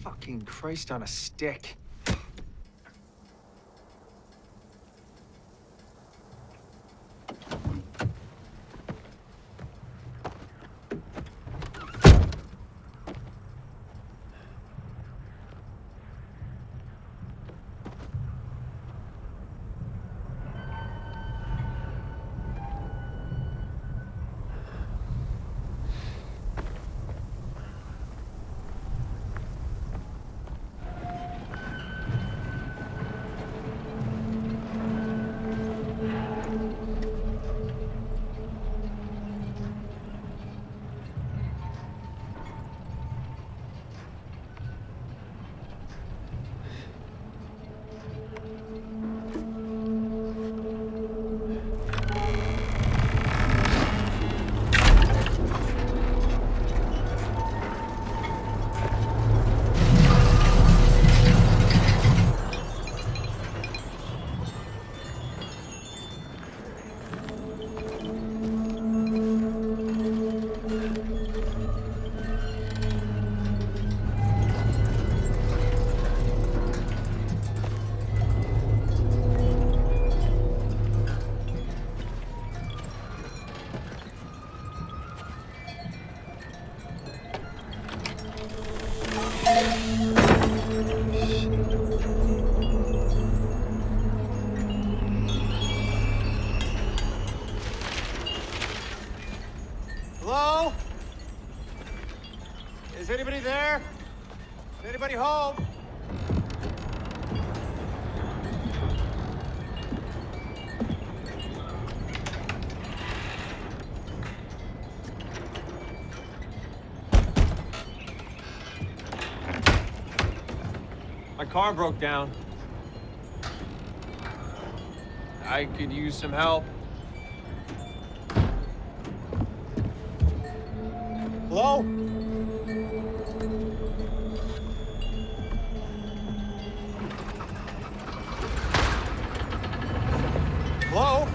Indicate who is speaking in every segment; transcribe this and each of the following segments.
Speaker 1: Fucking Christ on a stick.
Speaker 2: Hello? Is anybody there? Is anybody home?
Speaker 3: My car broke down. I could use some help.
Speaker 2: Hello? Hello?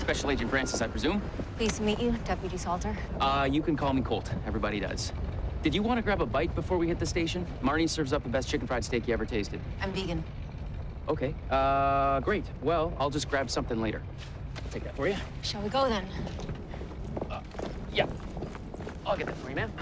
Speaker 4: Special Agent Francis, I presume? Pleased to meet you, Deputy Salter.
Speaker 5: You can call me Colt. Everybody does. Did you want to grab a bite before we hit the station? Marnie serves up the best chicken fried steak you ever tasted.
Speaker 4: I'm vegan.
Speaker 5: Okay. Great. Well, I'll just grab something later. I'll take that for you.
Speaker 4: Shall we go then?
Speaker 5: Yeah. I'll get that for you, ma'am.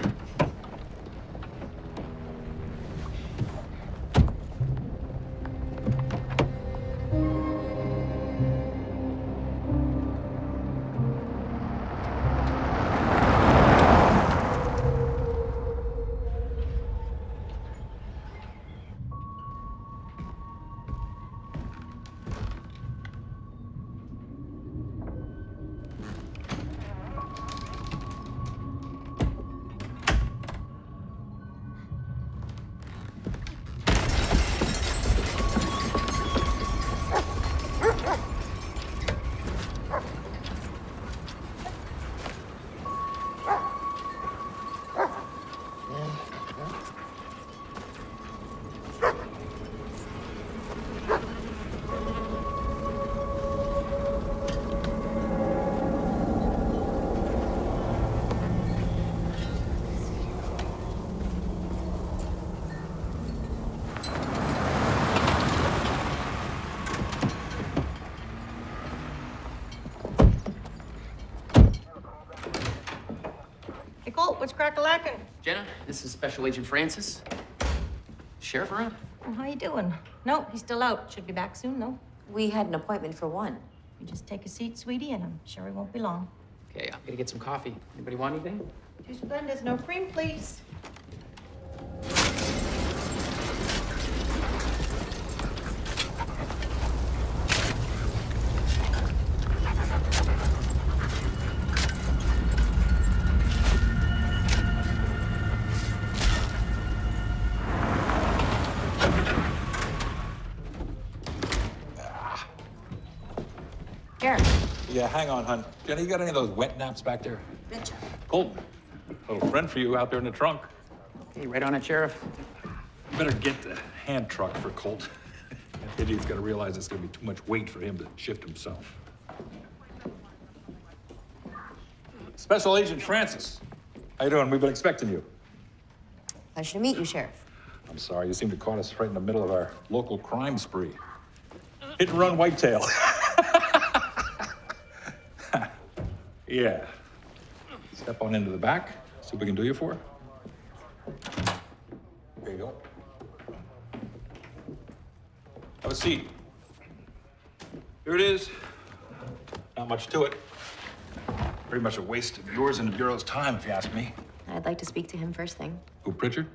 Speaker 6: Hey, Colt, what's crack-a-lackin'?
Speaker 5: Jenna, this is Special Agent Francis. Sheriff around?
Speaker 6: Well, how you doing? No, he's still out. Should be back soon, though.
Speaker 4: We had an appointment for 1.
Speaker 6: You just take a seat, sweetie, and I'm sure he won't be long.
Speaker 5: Okay, I'm gonna get some coffee. Anybody want anything?
Speaker 6: 2 Splendas, no cream, please.
Speaker 4: Here.
Speaker 7: Yeah, hang on, hon. Jenny, you got any of those wet naps back there?
Speaker 6: Betcha.
Speaker 7: Colton, little friend for you out there in the trunk.
Speaker 5: Okay, right on it, Sheriff.
Speaker 7: You better get the hand truck for Colt. That idiot's got to realize it's going to be too much weight for him to shift himself. Special Agent Francis. How you doing? We've been expecting you.
Speaker 4: Pleasure to meet you, Sheriff.
Speaker 7: I'm sorry, you seem to caught us right in the middle of our local crime spree. Hit and run whitetail. Yeah. Step on into the back, see what we can do you for. There you go. Have a seat. Here it is. Not much to it. Pretty much a waste of yours and the Bureau's time, if you ask me.
Speaker 4: I'd like to speak to him first thing.
Speaker 7: Who, Pritchard?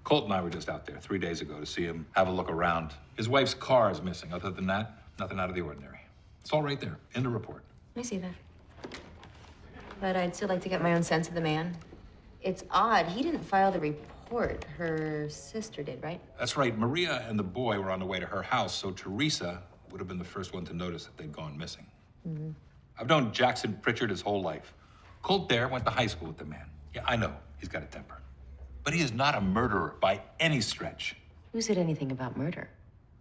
Speaker 7: Colt and I were just out there 3 days ago to see him have a look around. His wife's car is missing. Other than that, nothing out of the ordinary. It's all right there, in the report.
Speaker 4: I see that. But I'd still like to get my own sense of the man. It's odd. He didn't file the report. Her sister did, right?
Speaker 7: That's right. Maria and the boy were on the way to her house, so Teresa would have been the first one to notice that they'd gone missing. I've known Jackson Pritchard his whole life. Colt there went to high school with the man. Yeah, I know. He's got a temper. But he is not a murderer by any stretch.
Speaker 4: Who said anything about murder?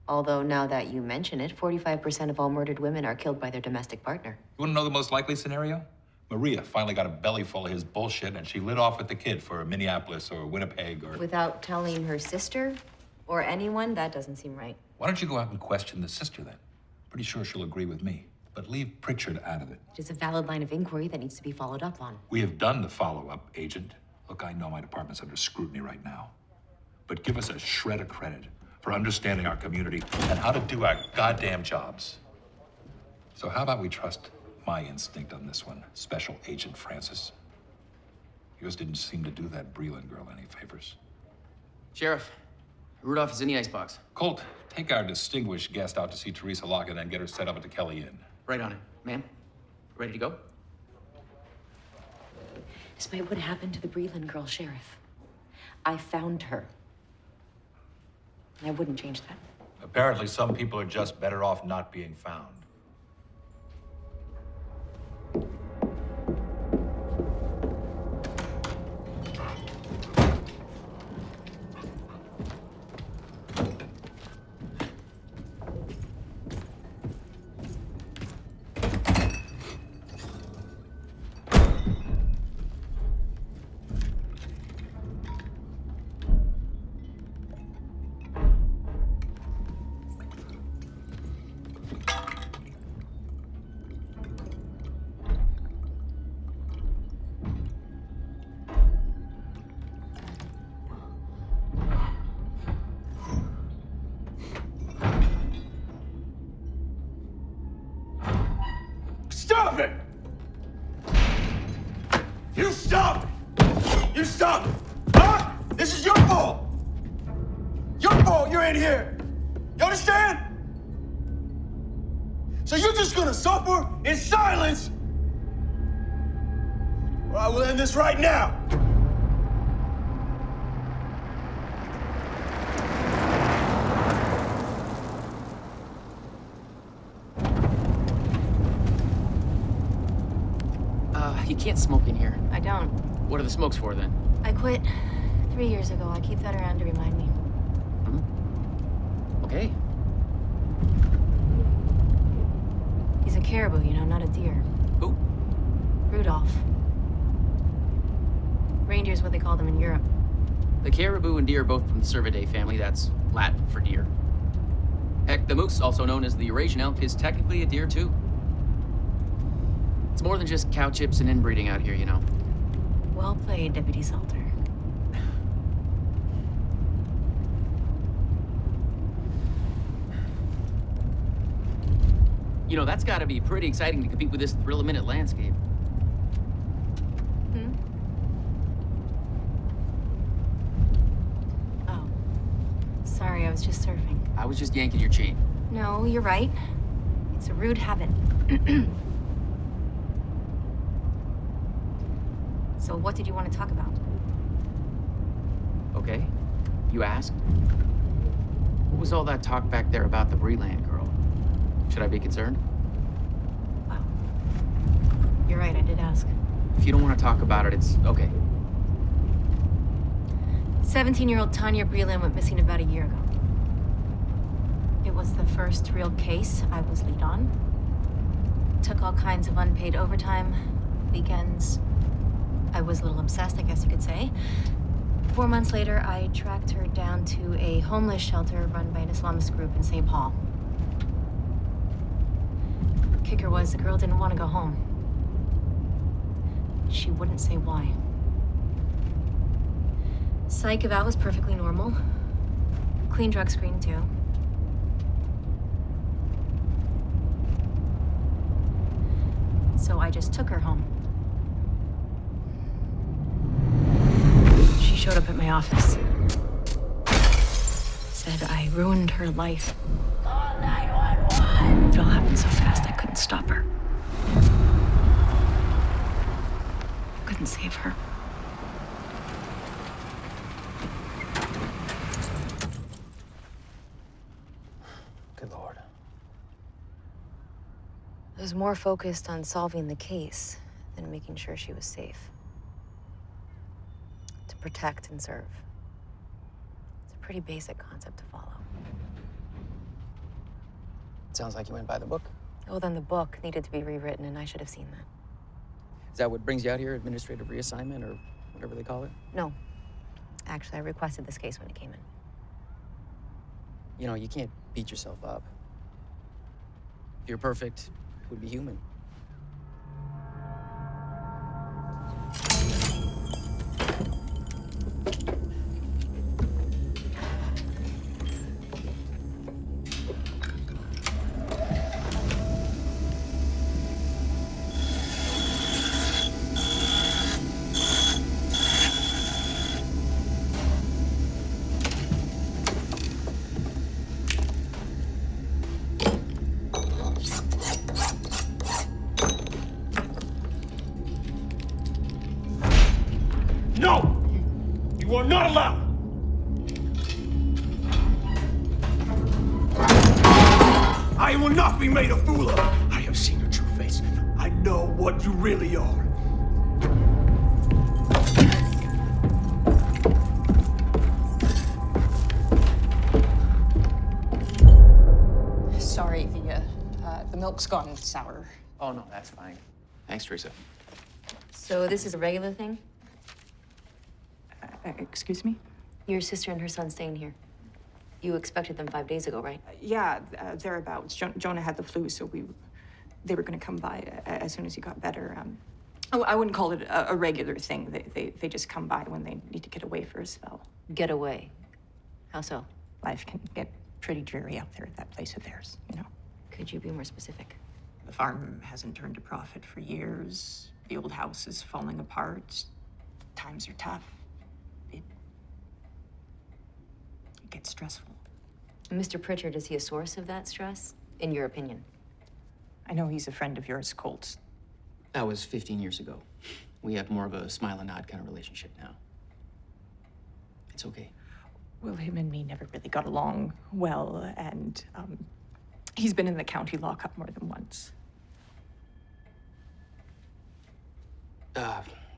Speaker 4: Although now that you mention it, 45% of all murdered women are killed by their domestic partner.
Speaker 7: You want to know the most likely scenario? Maria finally got a belly full of his bullshit, and she lit off with the kid for Minneapolis or Winnipeg or...
Speaker 4: Without telling her sister or anyone? That doesn't seem right.
Speaker 7: Why don't you go out and question the sister then? Pretty sure she'll agree with me. But leave Pritchard out of it.
Speaker 4: It is a valid line of inquiry that needs to be followed up on.
Speaker 7: We have done the follow-up, Agent. Look, I know my department's under scrutiny right now. But give us a shred of credit for understanding our community and how to do our goddamn jobs. So how about we trust my instinct on this one, Special Agent Francis? Yours didn't seem to do that Breland girl any favors.
Speaker 5: Sheriff, Rudolph is in the icebox.
Speaker 7: Colt, take our distinguished guest out to see Teresa Lockett and get her set up at the Kelly Inn.
Speaker 5: Right on it. Ma'am, ready to go?
Speaker 4: Despite what happened to the Breland girl, Sheriff, I found her. And I wouldn't change that.
Speaker 7: Apparently, some people are just better off not being found.
Speaker 8: stop! You stop! Huh? This is your fault! Your fault you're in here! You understand? So you're just gonna suffer in silence? Or I will end this right now!
Speaker 5: You can't smoke in here.
Speaker 4: I don't.
Speaker 5: What are the smokes for, then?
Speaker 4: I quit 3 years ago. I keep that around to remind me.
Speaker 5: Okay.
Speaker 4: He's a caribou, you know, not a deer.
Speaker 5: Who?
Speaker 4: Rudolph. Reindeer's what they call them in Europe.
Speaker 5: The caribou and deer are both from the Cervidae family. That's Latin for deer. Heck, the moose, also known as the Eurasian elk, is technically a deer, too. It's more than just cow chips and inbreeding out here, you know.
Speaker 4: Well played, Deputy Salter.
Speaker 5: You know, that's gotta be pretty exciting to compete with this thrill-a-minute landscape.
Speaker 4: Oh. Sorry, I was just surfing.
Speaker 5: I was just yanking your chain.
Speaker 4: No, you're right. It's a rude habit. So what did you want to talk about?
Speaker 5: Okay. You asked? What was all that talk back there about the Breland girl? Should I be concerned?
Speaker 4: Wow. You're right, I did ask.
Speaker 5: If you don't want to talk about it, it's okay.
Speaker 4: 17-year-old Tanya Breland went missing about a year ago. It was the first real case I was lead on. Took all kinds of unpaid overtime, weekends. I was a little obsessed, I guess you could say. 4 months later, I tracked her down to a homeless shelter run by an Islamist group in St. Paul. Kicker was the girl didn't want to go home. She wouldn't say why. Psych eval was perfectly normal. Clean drug screen, too. So I just took her home. She showed up at my office. Said I ruined her life. Call 911! It all happened so fast I couldn't stop her. Couldn't save her.
Speaker 5: Good Lord.
Speaker 4: I was more focused on solving the case than making sure she was safe. To protect and serve. It's a pretty basic concept to follow.
Speaker 5: Sounds like you went by the book.
Speaker 4: Oh, then the book needed to be rewritten, and I should have seen that.
Speaker 5: Is that what brings you out here, administrative reassignment, or whatever they call it?
Speaker 4: No. Actually, I requested this case when it came in.
Speaker 5: You know, you can't beat yourself up. If you're perfect, it would be human.
Speaker 8: No! You are not allowed! I will not be made a fool of! I have seen your true face. I know what you really are.
Speaker 9: Sorry, the milk's gone sour.
Speaker 5: Oh, no, that's fine. Thanks, Teresa.
Speaker 4: So this is a regular thing?
Speaker 9: Excuse me?
Speaker 4: Your sister and her son staying here. You expected them 5 days ago, right?
Speaker 9: Yeah, thereabouts. Jonah had the flu, so they were going to come by as soon as he got better. I wouldn't call it a regular thing. They just come by when they need to get away for a spell.
Speaker 4: Get away. How so?
Speaker 9: Life can get pretty dreary out there at that place of theirs, you know.
Speaker 4: Could you be more specific?
Speaker 9: The farm hasn't turned a profit for years. The old house is falling apart. times are tough, it gets stressful.
Speaker 4: Mr. Pritchard, is he a source of that stress, in your opinion?
Speaker 9: I know he's a friend of yours, Colt.
Speaker 5: That was 15 years ago. We have more of a smile and nod kind of relationship now. It's okay.
Speaker 9: Well, him and me never really got along well, and he's been in the county lockup more than once.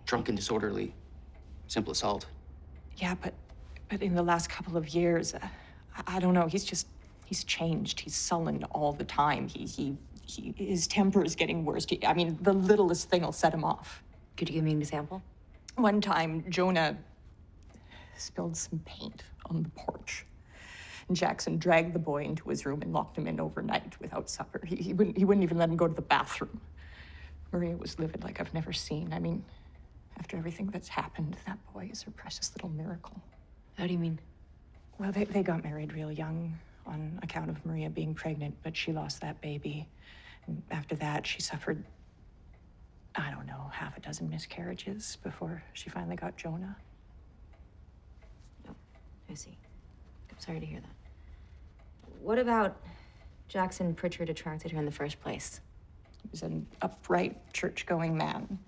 Speaker 5: Drunk and disorderly. Simple assault.
Speaker 9: Yeah, but in the last couple of years, I don't know, he's changed. He's sullen all the time. His temper is getting worse. I mean, the littlest thing will set him off.
Speaker 4: Could you give me an example?
Speaker 9: One time, Jonah spilled some paint on the porch. And Jackson dragged the boy into his room and locked him in overnight without supper. He wouldn't even let him go to the bathroom. Maria was livid like I've never seen. I mean, after everything that's happened, that boy is her precious little miracle.
Speaker 4: How do you mean?
Speaker 9: Well, they got married real young on account of Maria being pregnant, but she lost that baby. And after that, she suffered, I don't know, half a dozen miscarriages before she finally got Jonah.
Speaker 4: Oh, I see. I'm sorry to hear that. What about Jackson Pritchard attracted her in the first place?
Speaker 9: He was an upright, church-going man.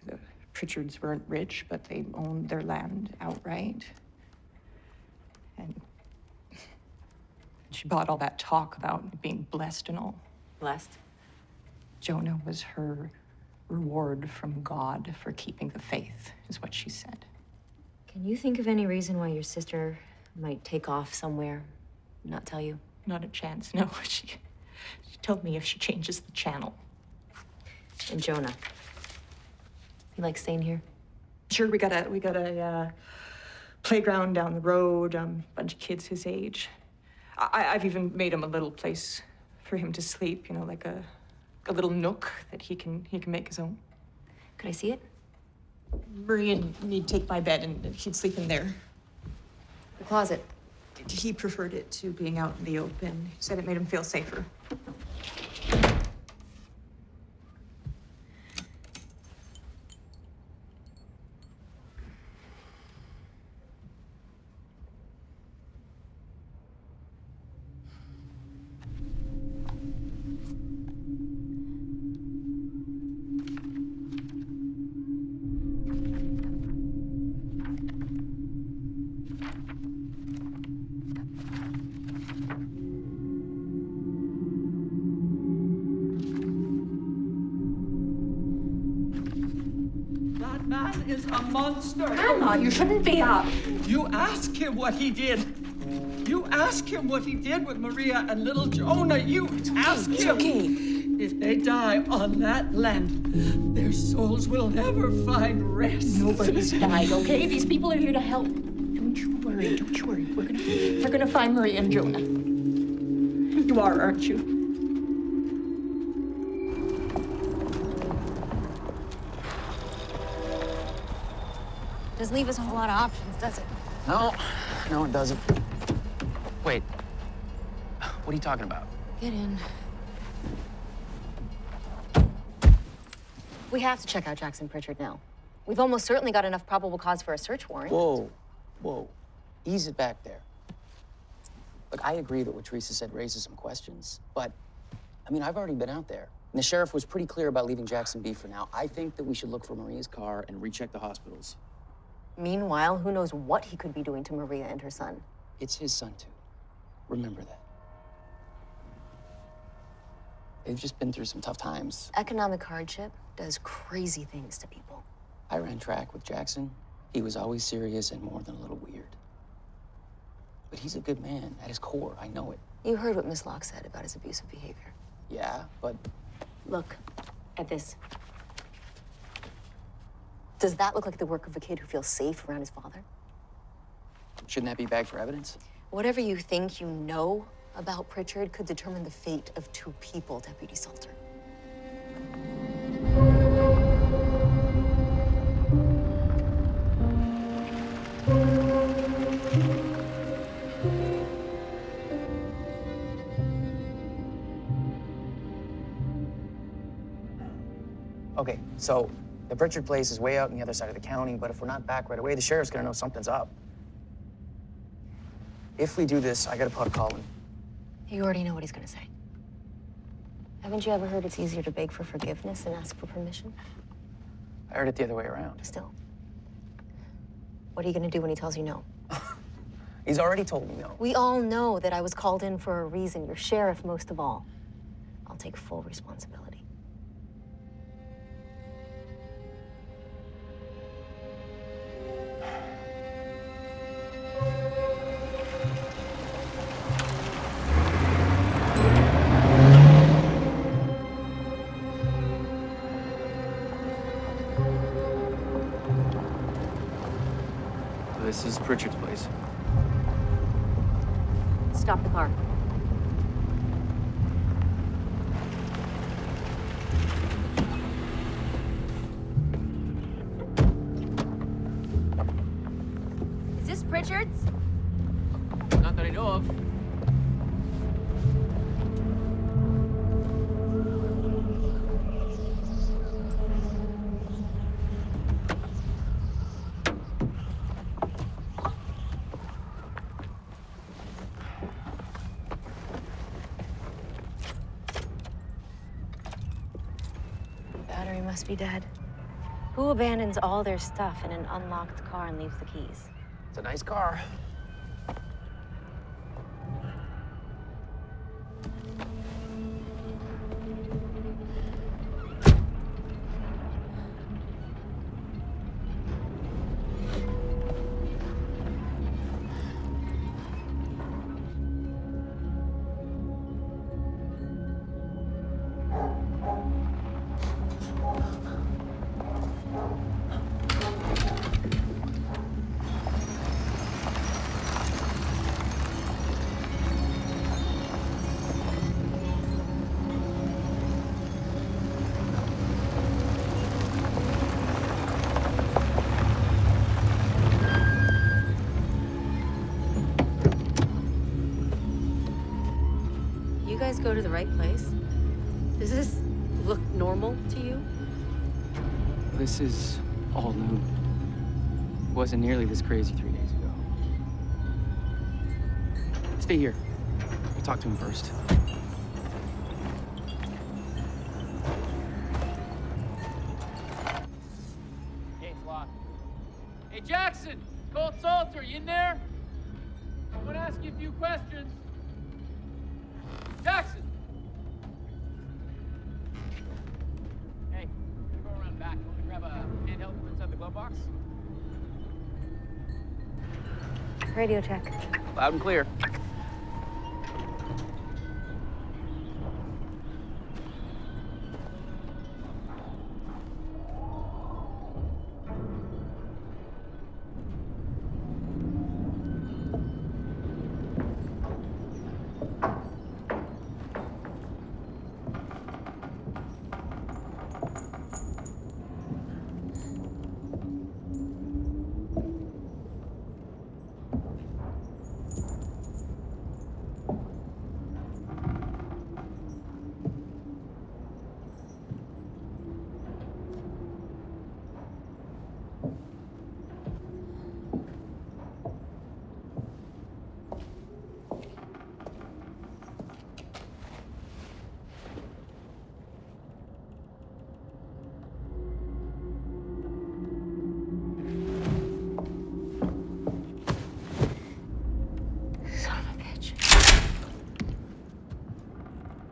Speaker 9: The Pritchards weren't rich, but they owned their land outright. And she bought all that talk about being blessed and all.
Speaker 4: Blessed?
Speaker 9: Jonah was her reward from God for keeping the faith, is what she said.
Speaker 4: Can you think of any reason why your sister might take off somewhere, not tell you?
Speaker 9: Not a chance, no. She told me if she changes the channel.
Speaker 4: And Jonah? You like staying here?
Speaker 9: Sure, we got a playground down the road, bunch of kids his age. I've even made him a little place for him to sleep, you know, like a little nook that he can make his own.
Speaker 4: Could I see it?
Speaker 9: Maria would take my bed and he'd sleep in there.
Speaker 4: The closet.
Speaker 9: He preferred it to being out in the open. He said it made him feel safer.
Speaker 10: That man is a monster.
Speaker 9: Grandma, you shouldn't be up.
Speaker 10: You ask him what he did. You ask him what he did with Maria and little Jonah. You ask him.
Speaker 9: It's okay.
Speaker 10: If they die on that land, their souls will never find rest.
Speaker 9: Nobody's died, okay? These people are here to help. Don't you worry, don't you worry. We're gonna find Maria and Jonah. You are, aren't you?
Speaker 6: Doesn't leave us a whole lot of options, does it?
Speaker 5: No, it doesn't. Wait. What are you talking about?
Speaker 6: Get in. We have to check out Jackson Pritchard now. We've almost certainly got enough probable cause for a search warrant.
Speaker 5: Whoa. Ease it back there. Look, I agree that what Teresa said raises some questions, but, I mean, I've already been out there. And the sheriff was pretty clear about leaving Jackson be for now. I think that we should look for Maria's car and recheck the hospitals.
Speaker 6: Meanwhile, who knows what he could be doing to Maria and her son.
Speaker 5: It's his son, too. Remember that. They've just been through some tough times.
Speaker 6: Economic hardship does crazy things to people.
Speaker 5: I ran track with Jackson. He was always serious and more than a little weird. But he's a good man at his core. I know it.
Speaker 6: You heard what Miss Locke said about his abusive behavior.
Speaker 5: Yeah, but
Speaker 6: Look at this. Does that look like the work of a kid who feels safe around his father?
Speaker 5: shouldn't that be bagged for evidence?
Speaker 6: Whatever you think you know about Pritchard could determine the fate of 2 people, Deputy Salter.
Speaker 5: Okay, so The Pritchard place is way out on the other side of the county, but if we're not back right away, the sheriff's gonna know something's up. If we do this, I gotta put a call in.
Speaker 6: You already know what he's gonna say. Haven't you ever heard it's easier to beg for forgiveness than ask for permission?
Speaker 5: I heard it the other way around.
Speaker 6: Still. What are you gonna do when he tells you no?
Speaker 5: He's already told me no.
Speaker 6: We all know that I was called in for a reason. Your sheriff, most of all. I'll take full responsibility.
Speaker 5: This is Pritchard's place.
Speaker 4: Stop the car. Is this Pritchard's?
Speaker 3: Not that I know of.
Speaker 6: Battery must be dead.
Speaker 4: Who abandons all their stuff in an unlocked car and leaves the keys?
Speaker 5: It's a nice car.
Speaker 4: You guys go to the right place? Does this look normal to you?
Speaker 5: This is all new. It wasn't nearly this crazy 3 days ago. Stay here. We'll talk to him first.
Speaker 3: Gate's locked. Hey, Jackson! Cold Salter, you in there? I want to ask you a few questions. Jackson! Hey, I'm gonna go around back. Want me to grab a handheld from inside the glove box?
Speaker 4: Radio check.
Speaker 5: Loud and clear.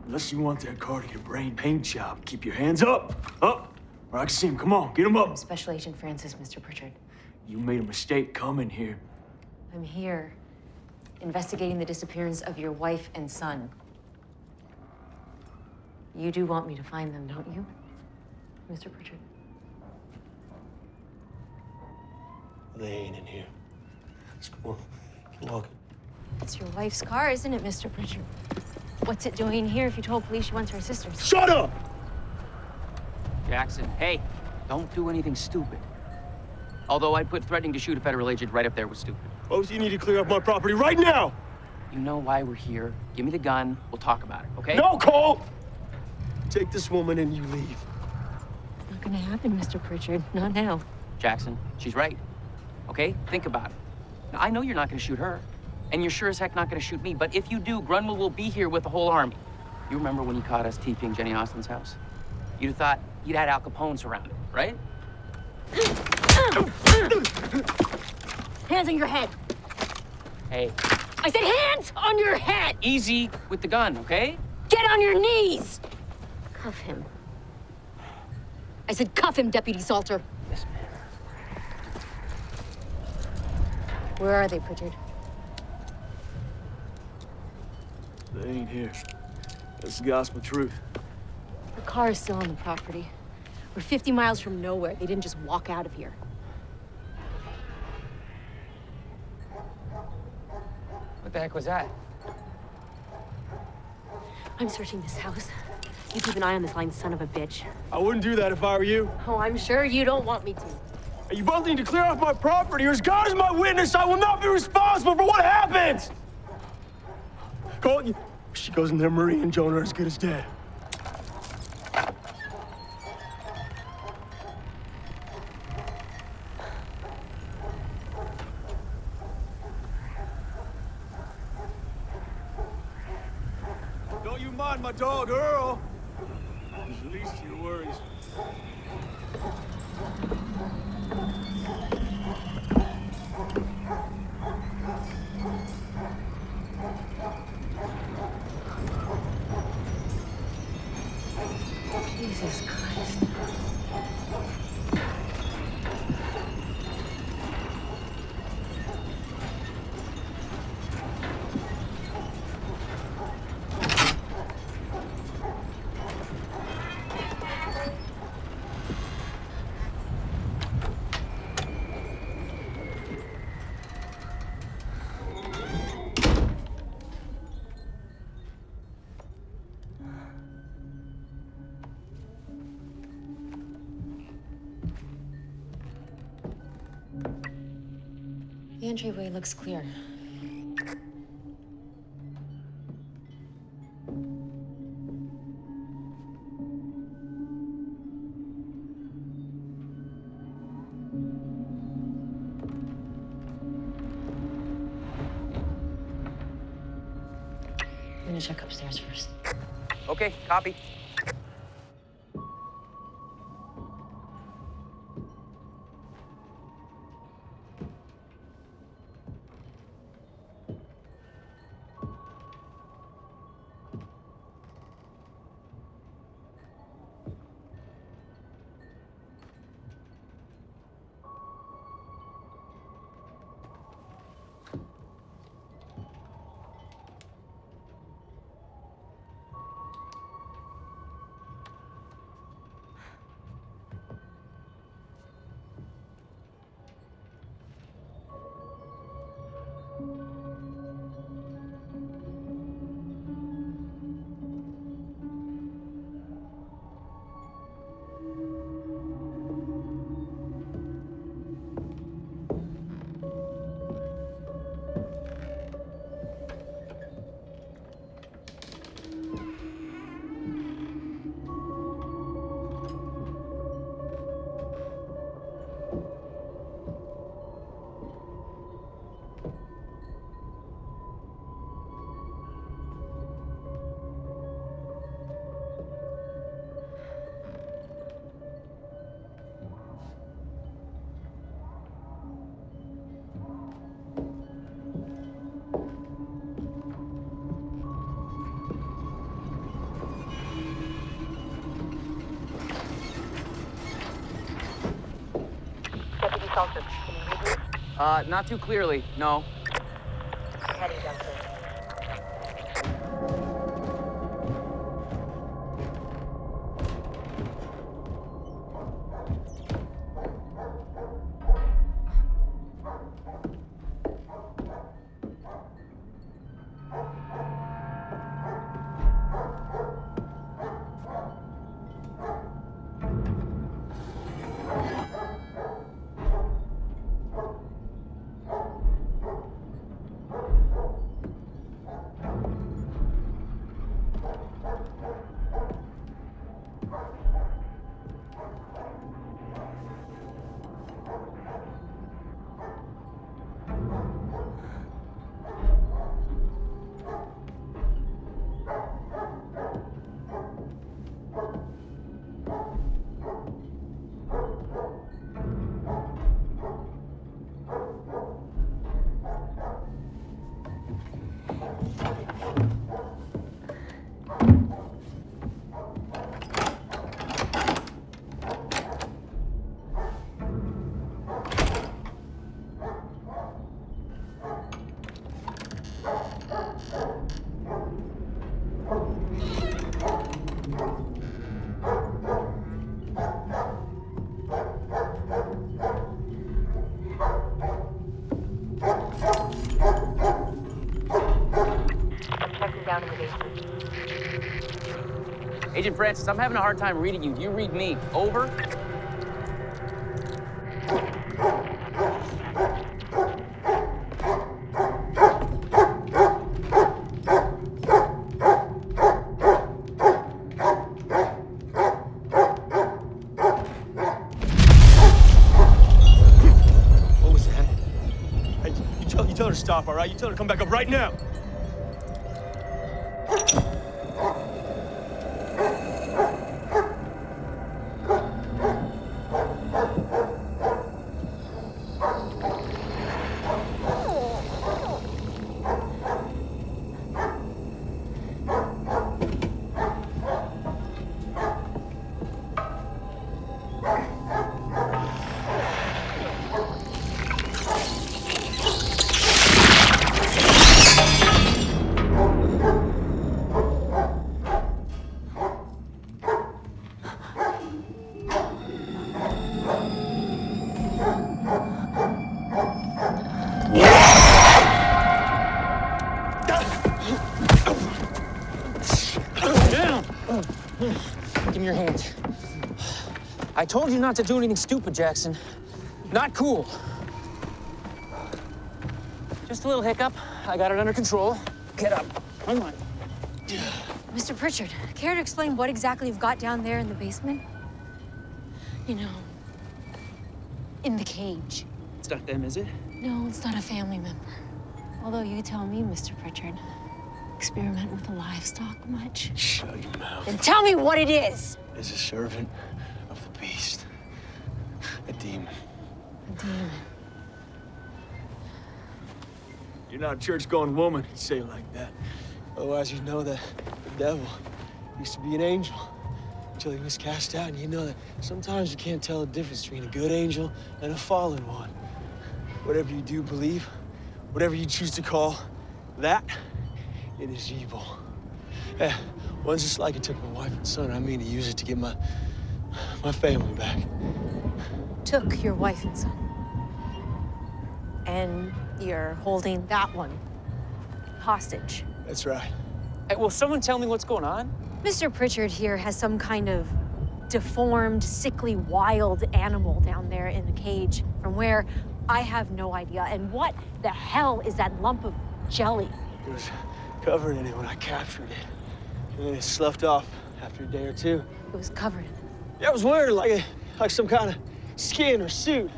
Speaker 8: Unless you want that car to get brain paint job, keep your hands up. Up. Or I can see him. Come on, get him up.
Speaker 6: Special Agent Francis, Mr. Pritchard.
Speaker 8: You made a mistake coming here.
Speaker 6: I'm here investigating the disappearance of your wife and son. You do want me to find them, don't you, Mr. Pritchard?
Speaker 8: They ain't in here. Let's go on. Keep walking.
Speaker 4: It's your wife's car, isn't it, Mr. Pritchard? What's it doing here if you told police she went to her sister's?
Speaker 8: Shut up!
Speaker 5: Jackson, hey, don't do anything stupid. Although I'd put threatening to shoot a federal agent right up there with stupid.
Speaker 8: Folks, you need to clear up my property right now!
Speaker 5: You know why we're here. Give me the gun. We'll talk about it, okay?
Speaker 8: No, Cole! Take this woman and you leave.
Speaker 6: It's not gonna happen, Mr. Pritchard. Not now.
Speaker 5: Jackson, she's right. Okay? Think about it. Now, I know you're not gonna shoot her, and you're sure as heck not gonna shoot me, but if you do, Grunwald will be here with the whole army. You remember when he caught us TPing Jenny Austin's house? You'd have thought he'd had Al Capone surrounded, right?
Speaker 6: Hands on your head.
Speaker 5: Hey,
Speaker 6: I said hands on your head!
Speaker 5: easy with the gun, okay?
Speaker 6: Get on your knees! Cuff him. I said cuff him, Deputy Salter.
Speaker 5: Yes, ma'am.
Speaker 6: Where are they, Pritchard?
Speaker 8: They ain't here. That's the gospel truth.
Speaker 6: The car is still on the property. We're 50 miles from nowhere. They didn't just walk out of here.
Speaker 5: What the heck was that?
Speaker 6: I'm searching this house. You keep an eye on this lying son of a bitch.
Speaker 8: I wouldn't do that if I were you.
Speaker 6: Oh, I'm sure you don't want me to.
Speaker 8: And you both need to clear off my property, or as God is my witness, I will not be responsible for what happens! Colton, she goes in there, Marie and Jonah are as good as dead. Don't you mind my dog, Earl? He's the least of your worries.
Speaker 6: Jesus Christ. The entryway looks clear. I'm gonna check upstairs first.
Speaker 5: Okay, copy.
Speaker 6: Deputy Salter, can you read me?
Speaker 5: Not too clearly, no.
Speaker 6: Heading downstairs.
Speaker 11: Agent Francis, I'm having a hard time reading you. Do you read me? Over?
Speaker 8: What was that? Hey, you tell her to stop, all right? You tell her to come back up right now.
Speaker 5: Give me your hand. I told you not to do anything stupid, Jackson. Not cool. Just a little hiccup. I got it under control. Get up. Come on.
Speaker 6: Mr. Pritchard, care to explain what exactly you've got down there in the basement? You know, in the cage.
Speaker 5: It's not them, is it?
Speaker 6: No, it's not a family member. Although you tell me, Mr. Pritchard, experiment with the livestock much?
Speaker 8: Shut your mouth.
Speaker 6: Then tell me what it is!
Speaker 8: Is a servant of the beast. A demon.
Speaker 6: A demon.
Speaker 8: You're not a church-going woman, you say it like that. Otherwise, you know that the devil used to be an angel until he was cast out. And you know that sometimes you can't tell the difference between a good angel and a fallen one. Whatever you do believe, whatever you choose to call that, it is evil. Yeah, one's just like it took my wife and son. I mean to use it to get my family back.
Speaker 6: Took your wife and son. And you're holding that one hostage.
Speaker 8: That's right.
Speaker 5: Hey, will someone tell me what's going on?
Speaker 6: Mr. Pritchard here has some kind of deformed, sickly, wild animal down there in the cage from where I have no idea. And what the hell is that lump of jelly?
Speaker 8: It was covered in it when I captured it. And then it sloughed off after a day or two.
Speaker 6: It was covered in it.
Speaker 8: Yeah, it was wearing like some kind of skin or suit.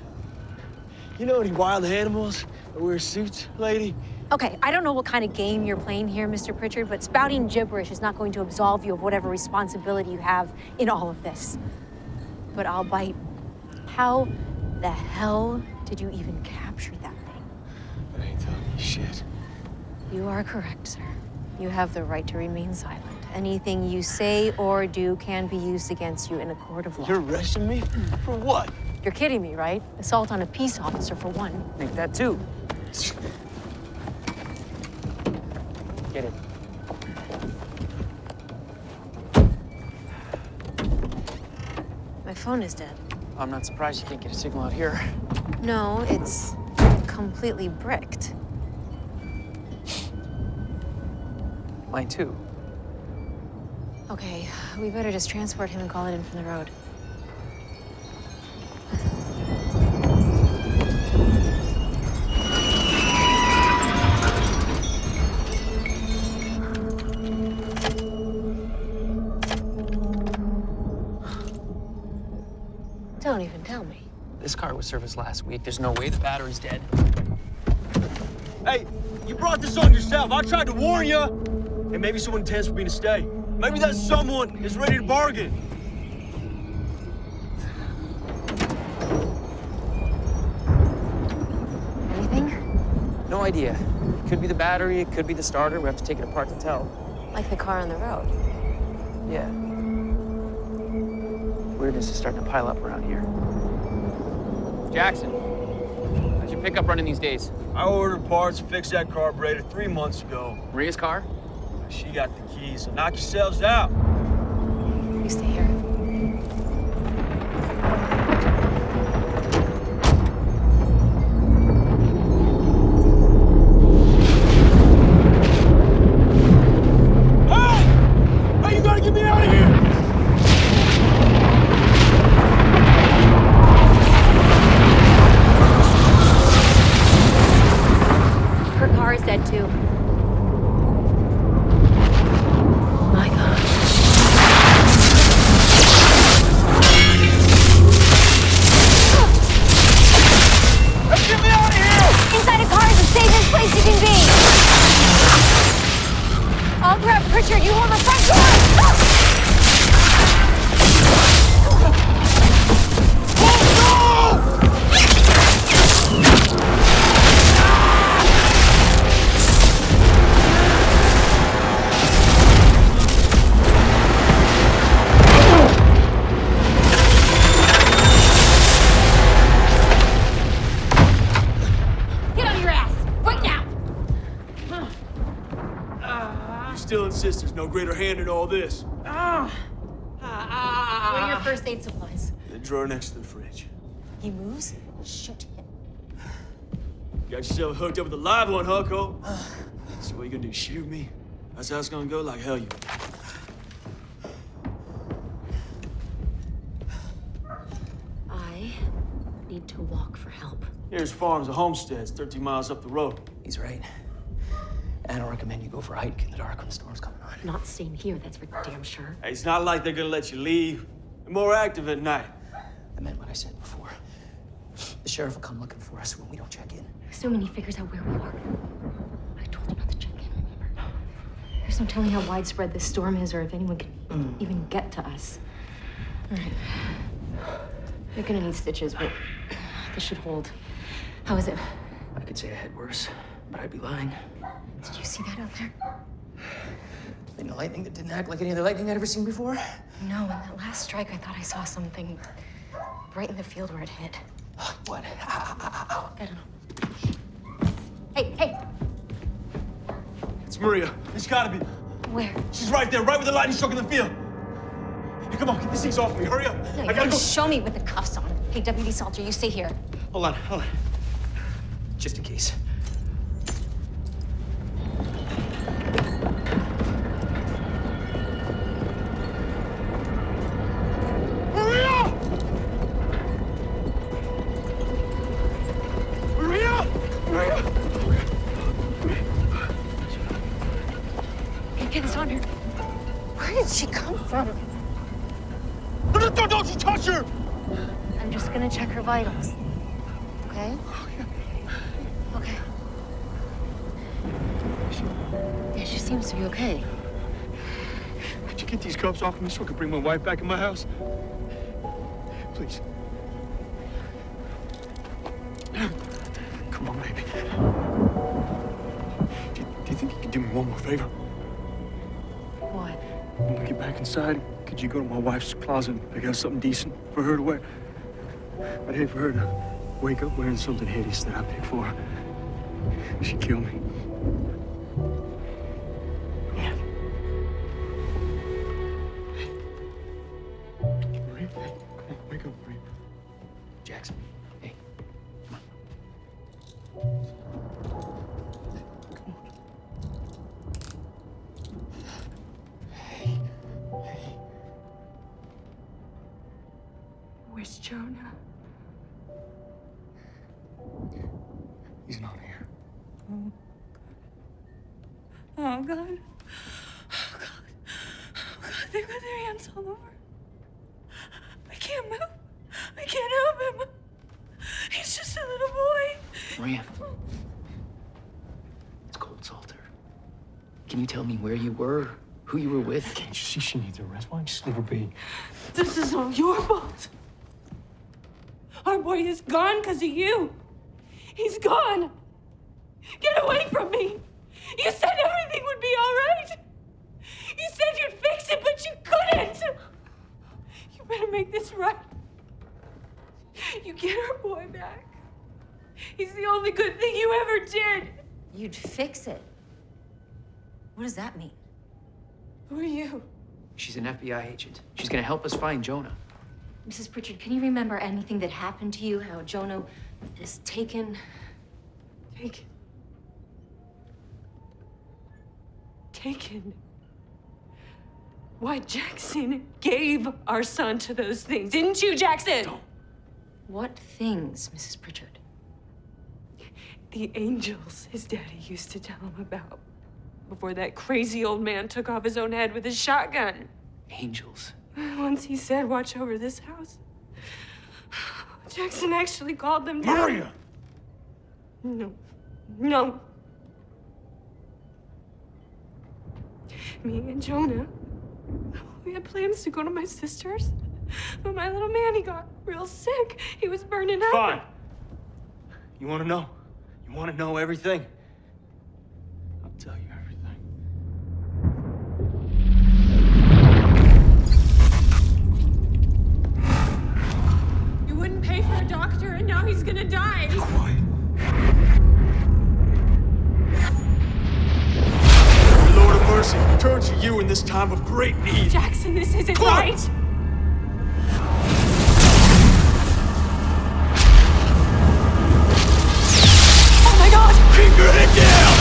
Speaker 8: You know any wild animals that wear suits, lady?
Speaker 6: Okay, I don't know what kind of game you're playing here, Mr. Pritchard, but spouting gibberish is not going to absolve you of whatever responsibility you have in all of this. But I'll bite. How the hell did you even capture that thing?
Speaker 8: I ain't telling you shit.
Speaker 6: You are correct, sir. You have the right to remain silent. Anything you say or do can be used against you in a court of law.
Speaker 8: You're arresting me? For what?
Speaker 6: You're kidding me, right? Assault on a peace officer, for one.
Speaker 5: I think that too. Get it.
Speaker 6: My phone is dead.
Speaker 5: I'm not surprised you can't get a signal out here.
Speaker 6: No, it's completely bricked.
Speaker 5: Mine too.
Speaker 6: Okay, we better just transport him and call it in from the road. Don't even tell me.
Speaker 5: This car was serviced last week. There's no way the battery's dead.
Speaker 8: Hey, you brought this on yourself. I tried to warn you. And maybe someone intends for me to stay. Maybe that someone is ready to bargain.
Speaker 6: Anything?
Speaker 5: No idea. It could be the battery, it could be the starter. We have to take it apart to tell.
Speaker 6: Like the car on the road.
Speaker 5: Yeah. Weirdness is starting to pile up around here.
Speaker 11: Jackson, how's your pickup running these days?
Speaker 8: I ordered parts to fix that carburetor 3 months ago.
Speaker 11: Maria's car?
Speaker 8: She got the keys, so knock yourselves out.
Speaker 6: You stay here.
Speaker 8: sister's no greater hand in all this.
Speaker 6: Where are your first aid supplies?
Speaker 8: The drawer next to the fridge.
Speaker 6: He moves? Shoot him.
Speaker 8: Got yourself hooked up with a live one, huh, Cole? So what you gonna do, shoot me? That's how it's gonna go? Like hell you.
Speaker 6: I need to walk for help.
Speaker 8: Here's farms and homesteads 13 miles up the road.
Speaker 5: He's right. I don't recommend you go for a hike in the dark when the storm's coming on.
Speaker 6: Not staying here, that's for damn sure.
Speaker 8: Hey, it's not like they're gonna let you leave. They're more active at night.
Speaker 5: I meant what I said before. The sheriff will come looking for us when we don't check in.
Speaker 6: Assuming he figures out where we are. I told you not to check in, remember? There's no telling how widespread this storm is or if anyone can even get to us. All right. You're gonna need stitches, but this should hold. How is it?
Speaker 5: I could say I had worse, but I'd be lying.
Speaker 6: Did you see that out there?
Speaker 5: In the lightning that didn't act like any other lightning I'd ever seen before?
Speaker 6: No, in that last strike, I thought I saw something right in the field where it hit.
Speaker 5: What?
Speaker 6: I don't know. Hey!
Speaker 8: It's Maria. It's gotta be.
Speaker 6: Where?
Speaker 8: She's right there, right with the lightning struck in the field. Hey, come on, get these things off me. Hurry up.
Speaker 6: No,
Speaker 8: I gotta go.
Speaker 6: show me with the cuffs on. Hey, Deputy Salter, you stay here.
Speaker 5: Hold on. Just in case.
Speaker 6: Get this on her. Where did she come from?
Speaker 8: Don't you touch her!
Speaker 6: I'm just gonna check her vitals. Okay? Okay. Yeah, she seems to be okay.
Speaker 8: Could you get these cuffs off me so I can bring my wife back in my house? Please. Come on, baby. Do you think you could do me one more favor?
Speaker 6: What?
Speaker 8: When we get back inside, could you go to my wife's closet and pick out something decent for her to wear? I'd hate for her to wake up wearing something hideous that I picked for her. She'd kill me.
Speaker 6: Yeah.
Speaker 8: Maria, come on, wake up, Maria.
Speaker 5: Jackson, hey, come on.
Speaker 6: Where's Jonah?
Speaker 8: He's not here.
Speaker 9: Oh, God. Oh, God. Oh, God. Oh, God. They've got their hands all over. I can't move. I can't help him. He's just a little boy.
Speaker 5: Maria. It's cold, Salter. Can you tell me where you were? Who you were with?
Speaker 8: Can't you see she needs a rest? Why don't you just leave her be?
Speaker 9: This is all your fault. Our boy is gone because of you. He's gone. Get away from me. You said everything would be all right. You said you'd fix it, but you couldn't. You better make this right. You get our boy back. He's the only good thing you ever did.
Speaker 6: You'd fix it. What does that mean?
Speaker 9: Who are you?
Speaker 5: She's an FBI agent. She's gonna help us find Jonah.
Speaker 6: Mrs. Pritchard, can you remember anything that happened to you? How Jonah was taken?
Speaker 9: Taken? Why, Jackson gave our son to those things, didn't you, Jackson?
Speaker 6: What things, Mrs. Pritchard?
Speaker 9: The angels his daddy used to tell him about before that crazy old man took off his own head with his shotgun.
Speaker 5: Angels.
Speaker 9: Once he said, watch over this house. Jackson actually called them down.
Speaker 8: Maria!
Speaker 9: No. Me and Jonah, we had plans to go to my sister's, but my little man, he got real sick. He was burning up.
Speaker 8: Fine. You want to know? You want to know everything? I'll tell you everything.
Speaker 9: You wouldn't pay for a doctor, and now he's gonna die.
Speaker 8: Quiet. Lord of mercy. mercy turn to you in this time of great need.
Speaker 6: Jackson, this isn't right. Oh my God!
Speaker 8: Keep your head down!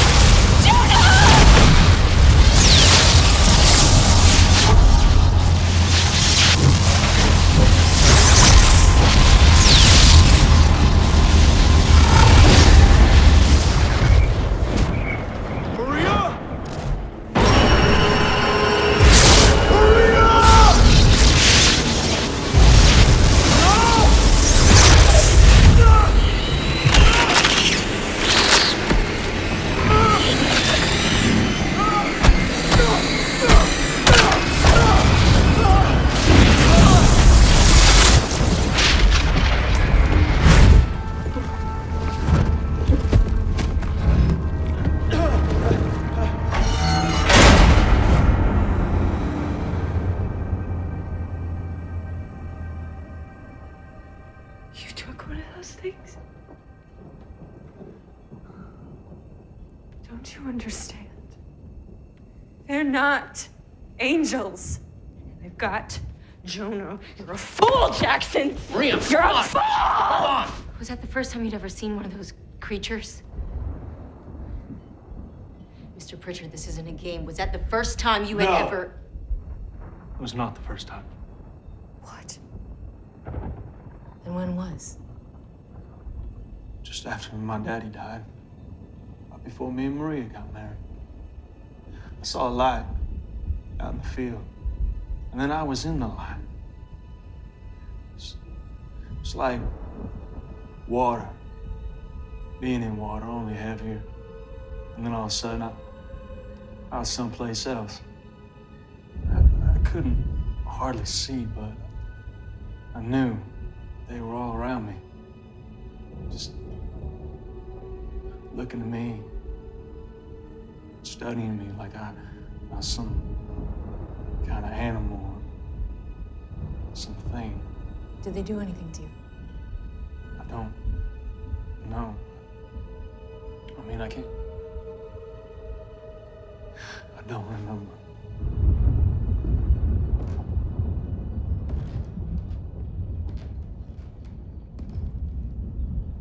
Speaker 6: You took one of those things? Don't you understand? They're not angels. They've got Jonah. You're a fool, Jackson!
Speaker 11: Maria,
Speaker 6: You're
Speaker 11: come
Speaker 6: a
Speaker 11: on.
Speaker 6: fool!
Speaker 11: Come on.
Speaker 4: Was that the first time you'd ever seen one of those creatures? Mr. Pritchard, this isn't a game. Was that the first time you had
Speaker 8: No.
Speaker 4: ever...
Speaker 8: It was not the first time.
Speaker 4: What? Then when was?
Speaker 8: Just after my daddy died. Right before me and Maria got married. I saw a light out in the field. And then I was in the light. It's like water. Being in water, only heavier. And then all of a sudden, I was someplace else. I couldn't hardly see, but I knew they were all around me. Just looking at me, studying me like I was some kind of animal or something.
Speaker 4: Did they do anything to you?
Speaker 8: I don't know. I mean, I can't. I don't remember.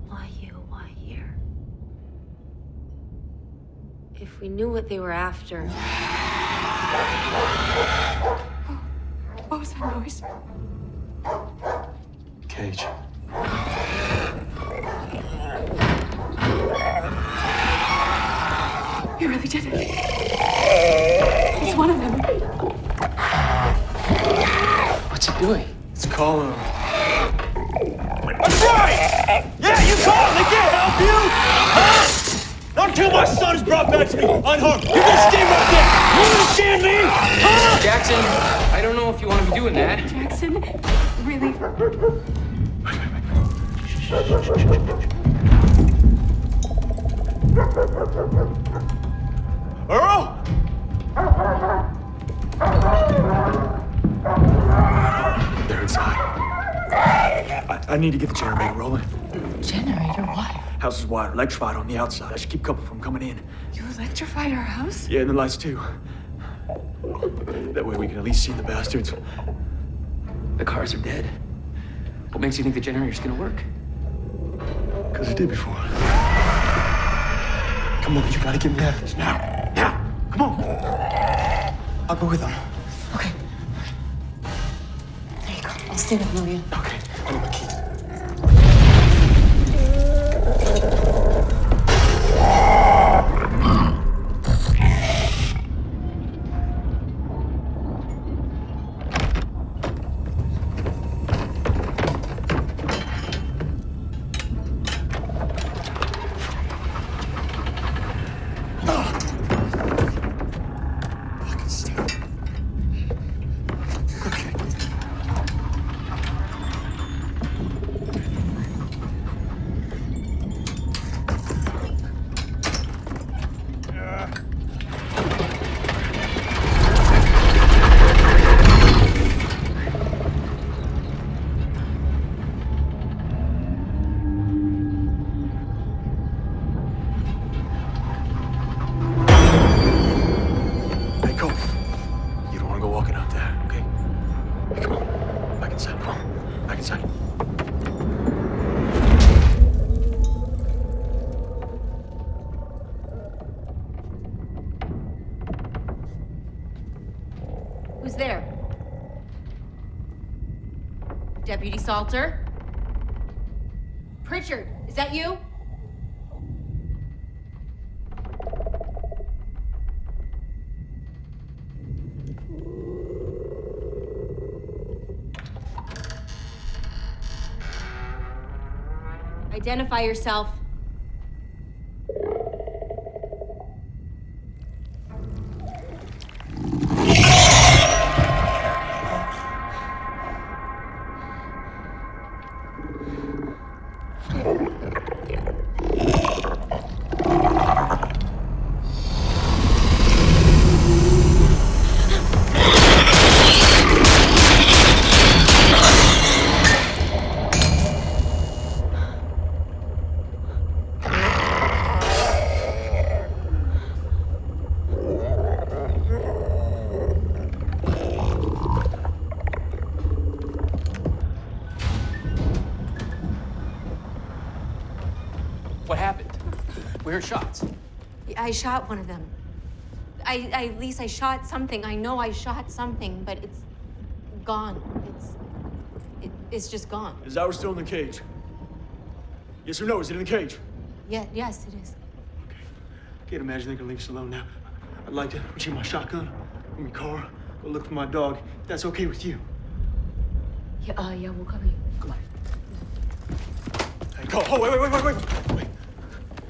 Speaker 4: Why you? Why here? If we knew what they were after...
Speaker 6: What was that noise?
Speaker 8: Cage.
Speaker 6: You really did it. It's one of them.
Speaker 5: What's it doing?
Speaker 8: It's calling.
Speaker 2: That's right! Yeah, you call him. They can't help you! Huh? Not until my son is brought back to me unharmed. You're gonna stay right there! You understand me? Huh?
Speaker 11: Jackson, I don't know if you want to be doing that.
Speaker 6: Jackson, really?
Speaker 2: Earl?
Speaker 8: They're inside. I need to get the generator rolling.
Speaker 6: Generator? Why?
Speaker 8: House is wired, electrified on the outside. I should keep a couple from coming in.
Speaker 6: You electrified our house?
Speaker 8: Yeah, and the lights too. That way we can at least see the bastards.
Speaker 11: The cars are dead. What makes you think the generator's gonna work?
Speaker 8: Because it did before. Come on, you gotta get me out of this now. Now! Come on! I'll go with them.
Speaker 6: Okay. There you go. I'll stay with Maria.
Speaker 8: Okay, I need my key.
Speaker 4: Deputy Salter? Pritchard, is that you? Identify yourself.
Speaker 11: What happened? We heard shots.
Speaker 4: I shot one of them. At least I shot something. I know I shot something, but it's gone. It's just gone.
Speaker 8: Is ours still in the cage? Yes or no? Is it in the cage?
Speaker 4: Yeah, yes, it is.
Speaker 8: Okay. I can't imagine they can leave us alone now. I'd like to retrieve my shotgun from your car, go look for my dog. If that's okay with you.
Speaker 4: Yeah, we'll cover you.
Speaker 8: Come on. Hey, go. Oh, wait.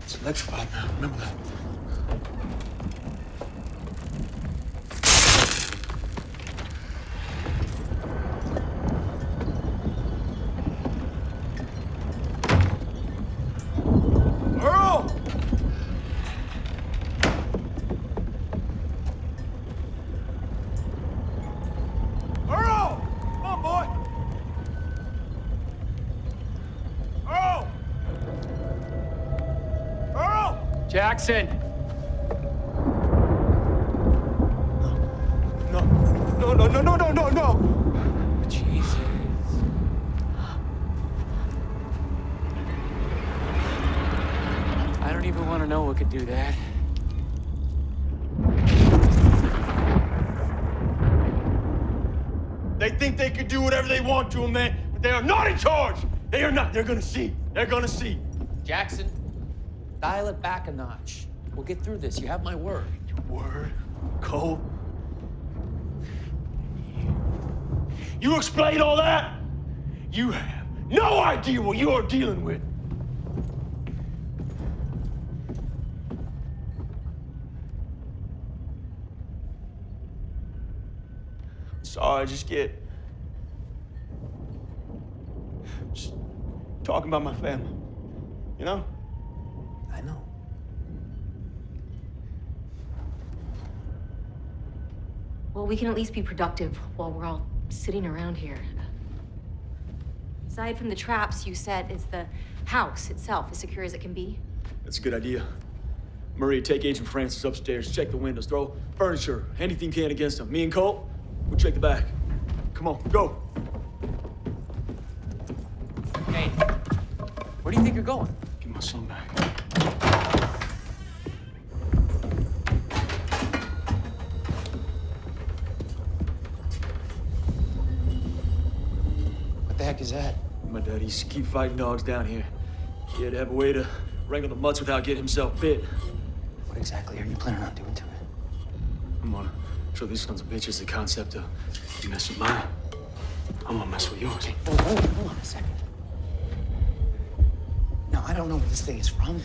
Speaker 8: It's electrified now. Remember that.
Speaker 3: Jackson!
Speaker 8: No.
Speaker 3: Jesus. I don't even want to know what could do that.
Speaker 8: They think they could do whatever they want to him, man, but they are not in charge. They are not. They're gonna see. They're gonna see.
Speaker 11: Jackson, dial it back a notch. We'll get through this. You have my word.
Speaker 8: Word? Cole? You explain all that? You have no idea what you are dealing with. Sorry, just talking about my family, you know?
Speaker 5: I know.
Speaker 4: Well, we can at least be productive while we're all sitting around here. Aside from the traps, you said, is the house itself as secure as it can be?
Speaker 8: That's a good idea. Maria, take Agent Francis upstairs, check the windows, throw furniture, anything you can against them. Me and Colt, we'll check the back. Come on, go.
Speaker 11: Hey, where do you think you're going?
Speaker 8: Give my son back.
Speaker 5: What the heck is that?
Speaker 8: My dad used to keep fighting dogs down here. He had to have a way to wrangle the mutts without getting himself bit.
Speaker 5: What exactly are you planning on doing to it?
Speaker 8: I'm gonna show these sons of bitches the concept of you mess with mine, I'm gonna mess with yours.
Speaker 5: Hold on a second. Now, I don't know where this thing is from,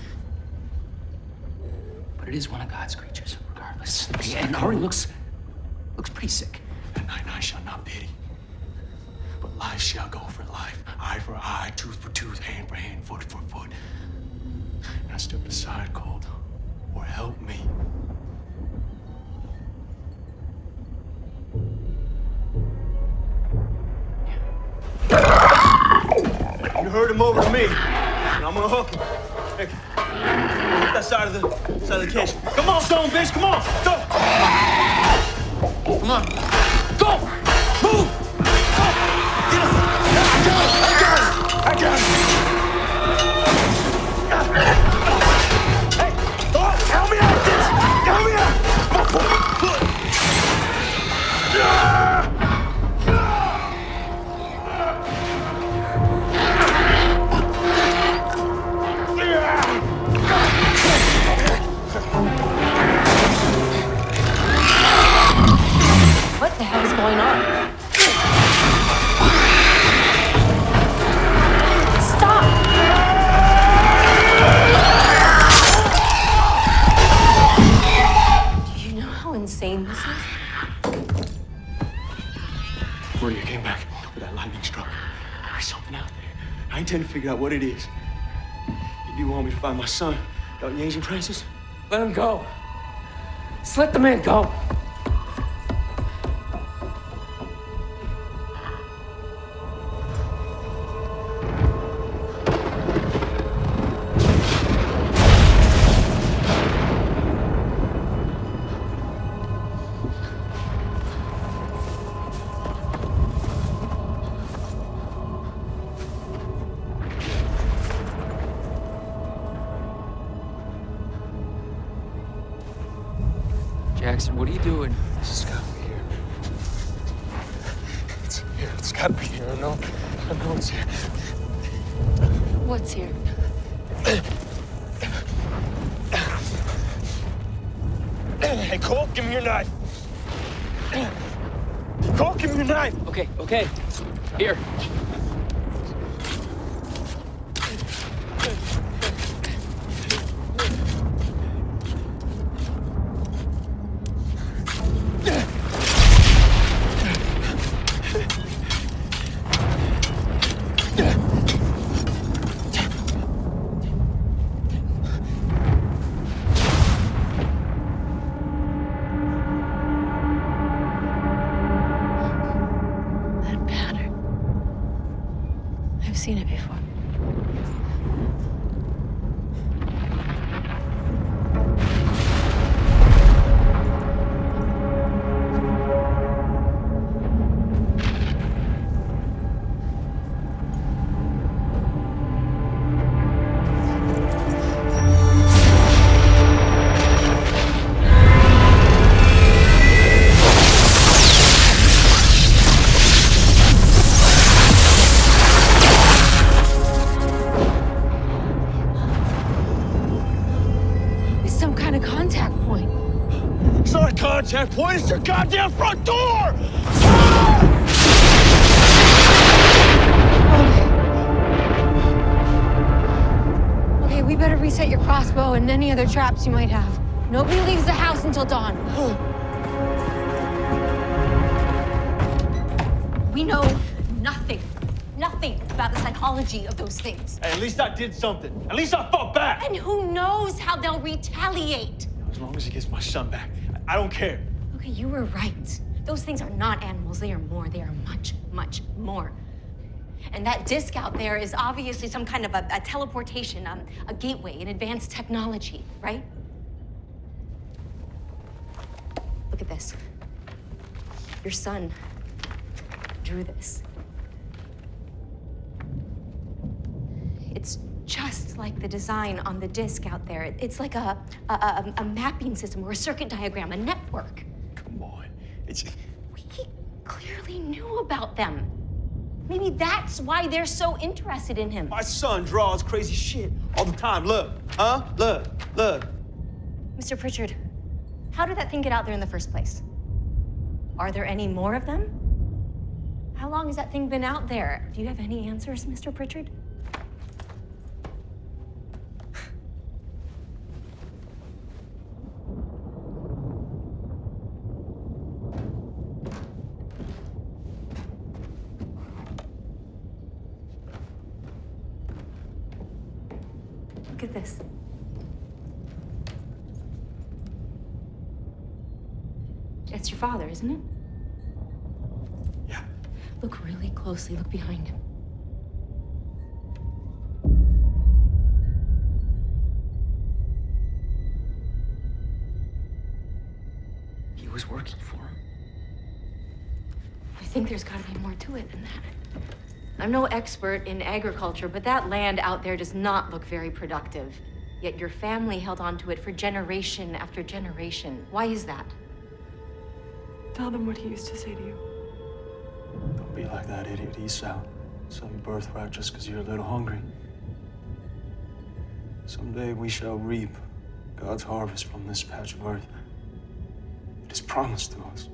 Speaker 5: but it is one of God's creatures, regardless. And Ari looks pretty sick.
Speaker 8: And I shall not pity, but life shall go for life, eye for eye, tooth for tooth, hand for hand, foot for foot. Now step aside, Colt, or help me. You herd him over to me, and I'm gonna hook him. Hey, get that side of the cage. Come on, stone bitch, come on, go! Come on, go! Move! Go! Get him! I got him! Hey, help me out, bitch! Help me out! pretend to figure out what it is. You do want me to find my son, don't you, Agent Francis?
Speaker 10: Let him go. Just let the man go.
Speaker 1: Jackson, what are you doing?
Speaker 8: This has got to be here. It's here. It's got to be here. I know it's here.
Speaker 4: What's here?
Speaker 8: Hey, Cole, give me your knife. Cole, give me your knife.
Speaker 11: Okay. Here.
Speaker 4: That pattern. I've seen it before. Some kind of contact point.
Speaker 8: It's not a contact point. It's your goddamn front door.
Speaker 6: Okay, we better reset your crossbow and any other traps you might have. Nobody leaves the house until dawn. We know nothing about the psychology of those things.
Speaker 8: Hey, at least I did something. At least I fought back.
Speaker 6: And who knows how they'll retaliate?
Speaker 8: As long as he gets my son back, I don't care.
Speaker 6: Okay, you were right. Those things are not animals. They are more. They are much, much more. And that disc out there is obviously some kind of a teleportation, a gateway, an advanced technology, right? Look at this. Your son drew this. It's just like the design on the disc out there. It's like a mapping system or a circuit diagram, a network.
Speaker 8: Come on.
Speaker 6: He clearly knew about them. Maybe that's why they're so interested in him.
Speaker 8: My son draws crazy shit all the time. Look, huh? Look.
Speaker 6: Mr. Pritchard, how did that thing get out there in the first place? Are there any more of them? How long has that thing been out there? Do you have any answers, Mr. Pritchard? Look at this. That's your father, isn't it?
Speaker 8: Yeah.
Speaker 6: Look really closely. Look behind him.
Speaker 8: He was working for him.
Speaker 6: I think there's got to be more to it than that. I'm no expert in agriculture, but that land out there does not look very productive. Yet your family held on to it for generation after generation. Why is that?
Speaker 9: Tell them what he used to say to you.
Speaker 8: Don't be like that idiot Esau. Sell your birthright just because you're a little hungry. Someday we shall reap God's harvest from this patch of earth. It is promised to us.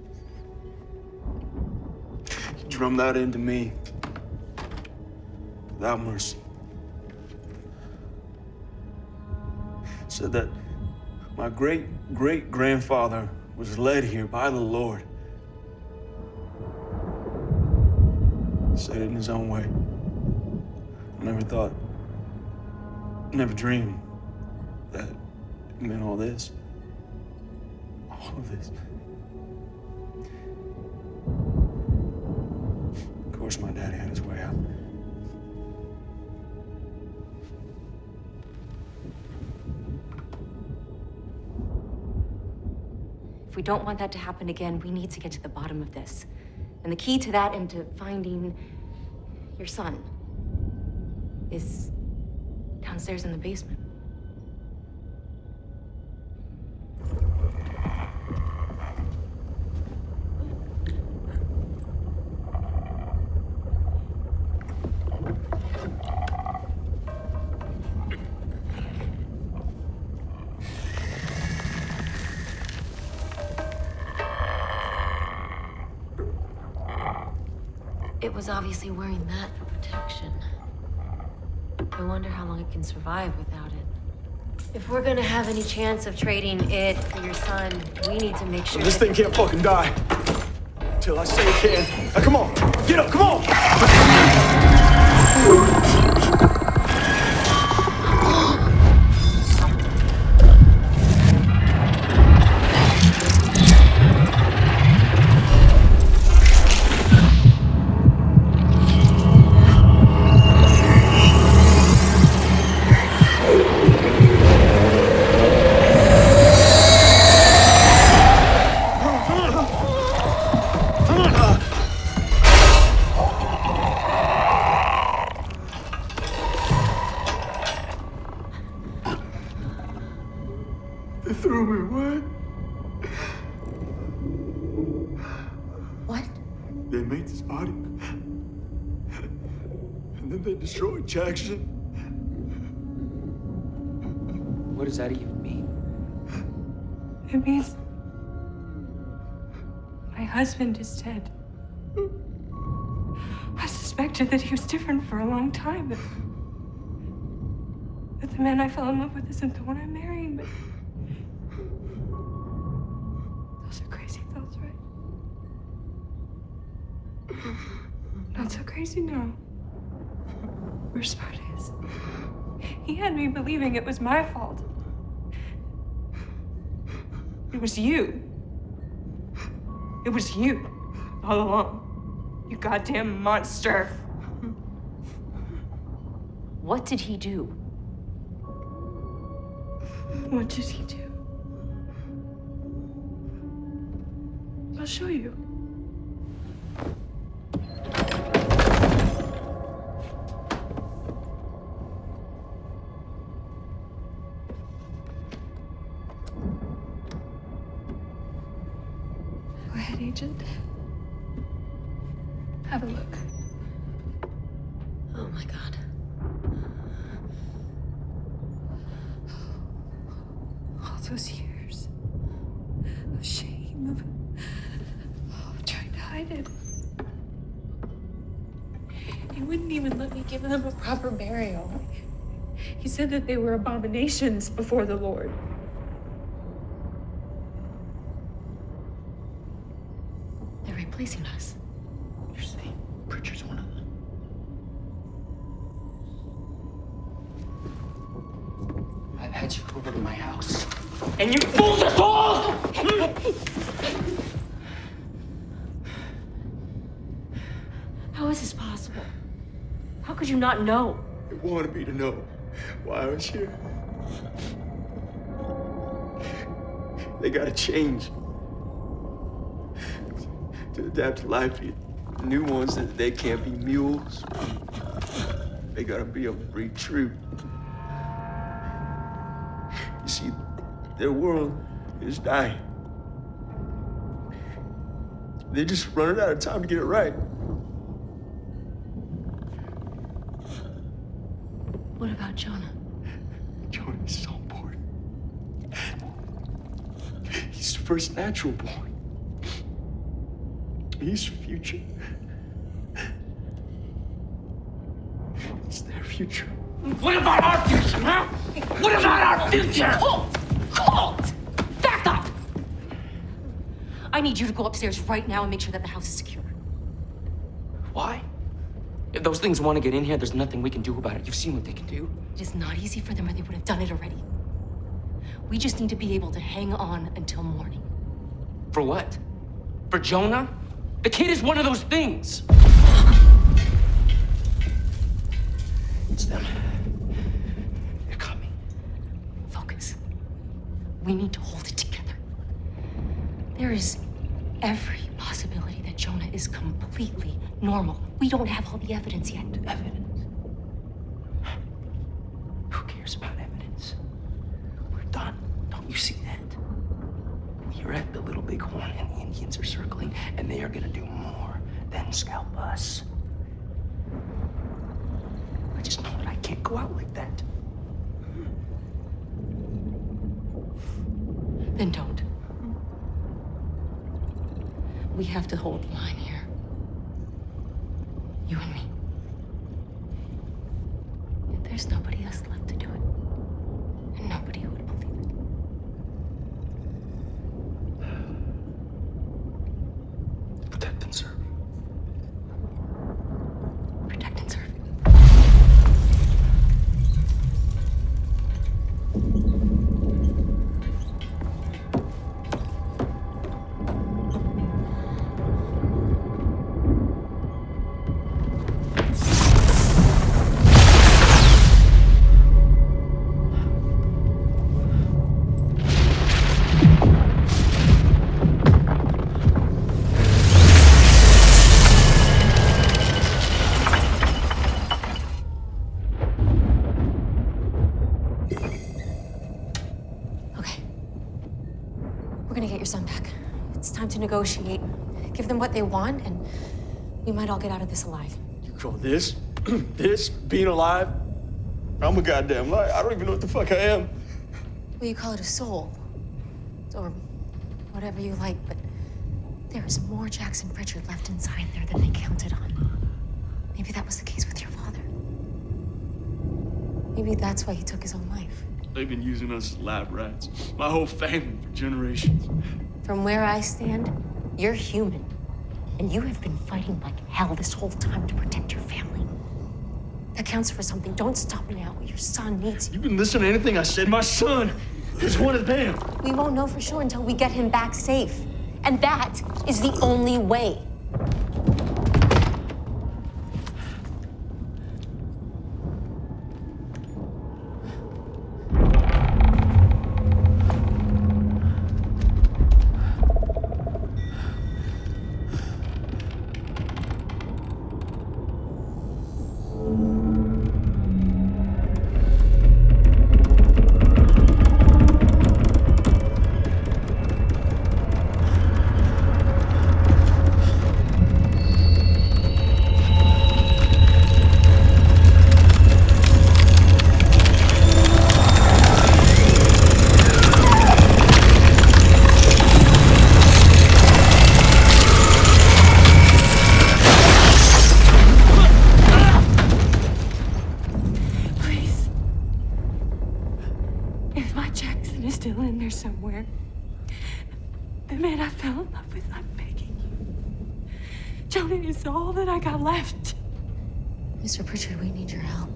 Speaker 8: You drum that into me without mercy. Said that my great-great-grandfather was led here by the Lord. Said it in his own way. I never dreamed that it meant all this. All of this. Of course, my daddy had his way out.
Speaker 4: If we don't want that to happen again, we need to get to the bottom of this. And the key to that and to finding your son is downstairs in the basement. It was obviously wearing that for protection. I wonder how long it can survive without it. If we're gonna have any chance of trading it for your son, we need to make sure
Speaker 8: This thing can't fucking die. Till I say it can. Now come on, get up, come on! They threw me away.
Speaker 6: What?
Speaker 8: They made this body. And then they destroyed Jackson.
Speaker 1: What does that even mean?
Speaker 12: It means my husband is dead. I suspected that he was different for a long time, that the man I fell in love with isn't the one I'm marrying, but those are crazy thoughts, right? Not so crazy now. Where's Spartus? He had me believing it was my fault. It was you. It was you, all along. You goddamn monster.
Speaker 4: What did he do?
Speaker 12: What did he do? I'll show you. Go ahead, Agent. Have a look.
Speaker 4: Oh my God.
Speaker 12: All those years of shame, of trying to hide it. He wouldn't even let me give them a proper burial. He said that they were abominations before the Lord.
Speaker 4: They're replacing us.
Speaker 5: You're saying Pritchard's one of them? I've had you over to my house. And you fooled us all!
Speaker 4: How is this possible? How could you not know?
Speaker 8: They wanted me to know why I was here. They gotta change. To adapt to life, new ones that they can't be mules. They gotta be able to breathe true. You see, their world is dying. They're just running out of time to get it right.
Speaker 4: What about Jonah?
Speaker 8: Jonah is so important. He's the first natural born. He's the future. It's their future.
Speaker 4: What about our future, huh? What about our future? Halt! Halt! Back up! I need you to go upstairs right now and make sure that the house is secure.
Speaker 5: Why?
Speaker 1: Those things want to get in here. There's nothing we can do about it. You've seen what they can do.
Speaker 6: It is not easy for them, or they would have done it already. We just need to be able to hang on until morning.
Speaker 1: For what? For Jonah? The kid is one of those things. It's them. They're coming.
Speaker 6: Focus. We need to hold it together. There is every possibility that Jonah is completely normal. We don't have all the evidence yet.
Speaker 1: Evidence? Who cares about evidence? We're done. Don't you see that? We're at the Little Bighorn and the Indians are circling, and they are gonna do more than scalp us. I just know that I can't go out like that.
Speaker 6: Then don't. We have to hold the line here. You and me. There's nobody else left to do it. And nobody who would believe it.
Speaker 1: Protect and serve.
Speaker 6: Protect and serve. We're gonna get your son back. It's time to negotiate. Give them what they want, and we might all get out of this alive.
Speaker 8: You call this, this being alive? I'm a goddamn liar. I don't even know what the fuck I am.
Speaker 6: Well, you call it a soul, or whatever you like, but there is more Jackson Pritchard left inside there than they counted on. Maybe that was the case with your father. Maybe that's why he took his own life.
Speaker 8: They've been using us as lab rats. My whole family for generations.
Speaker 6: From where I stand, you're human. And you have been fighting like hell this whole time to protect your family. That counts for something. Don't stop now. Your son needs you.
Speaker 8: You been listening to anything I said? My son is one of them.
Speaker 6: We won't know for sure until we get him back safe. And that is the only way.
Speaker 12: If my Jackson is still in there somewhere, the man I fell in love with, I'm begging you. Jonah is all that I got left.
Speaker 6: Mr. Pritchard, we need your help.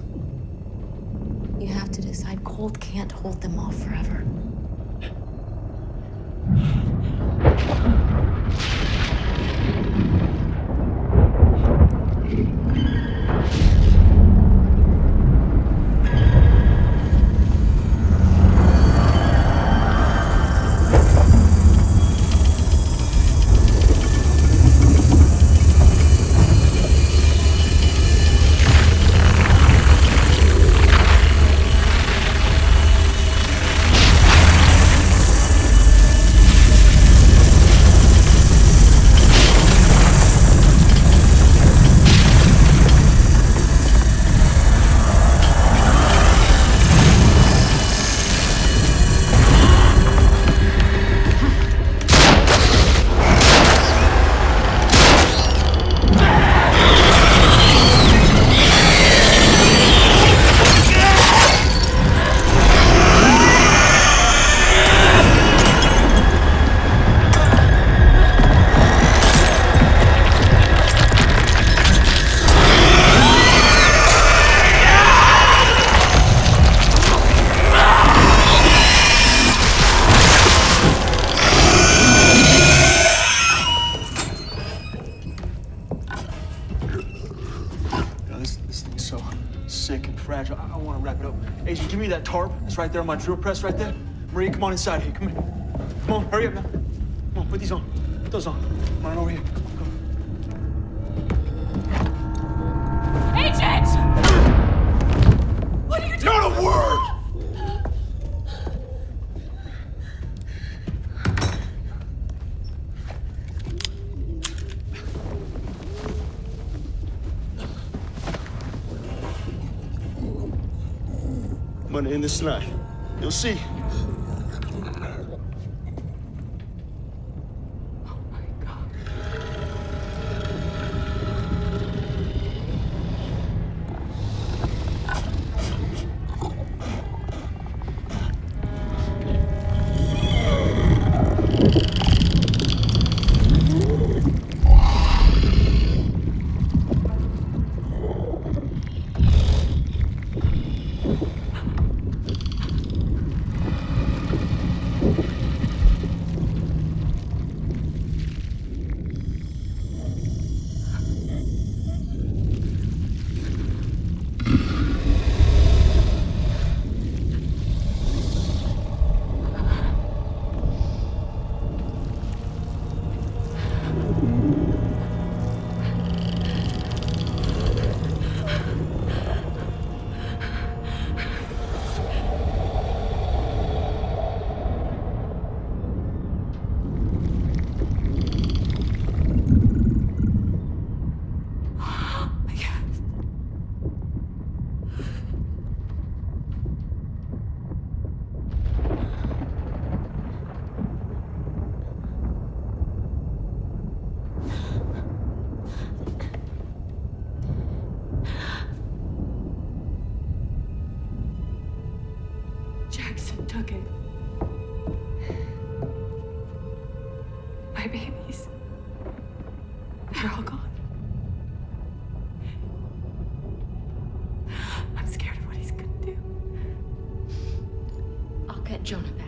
Speaker 6: You have to decide Cold can't hold them off forever.
Speaker 8: that tarp that's right there on my drill press right there? Maria, come on inside here. Come here. Come on, hurry up now. Come on, put these on. Put those on. Come on over here. Go.
Speaker 12: Agent! What are you doing?
Speaker 8: Not a word! I'm gonna end this tonight. You'll see.
Speaker 12: Jackson took it. My babies. They're all gone. I'm scared of what he's gonna do.
Speaker 4: I'll get Jonah back.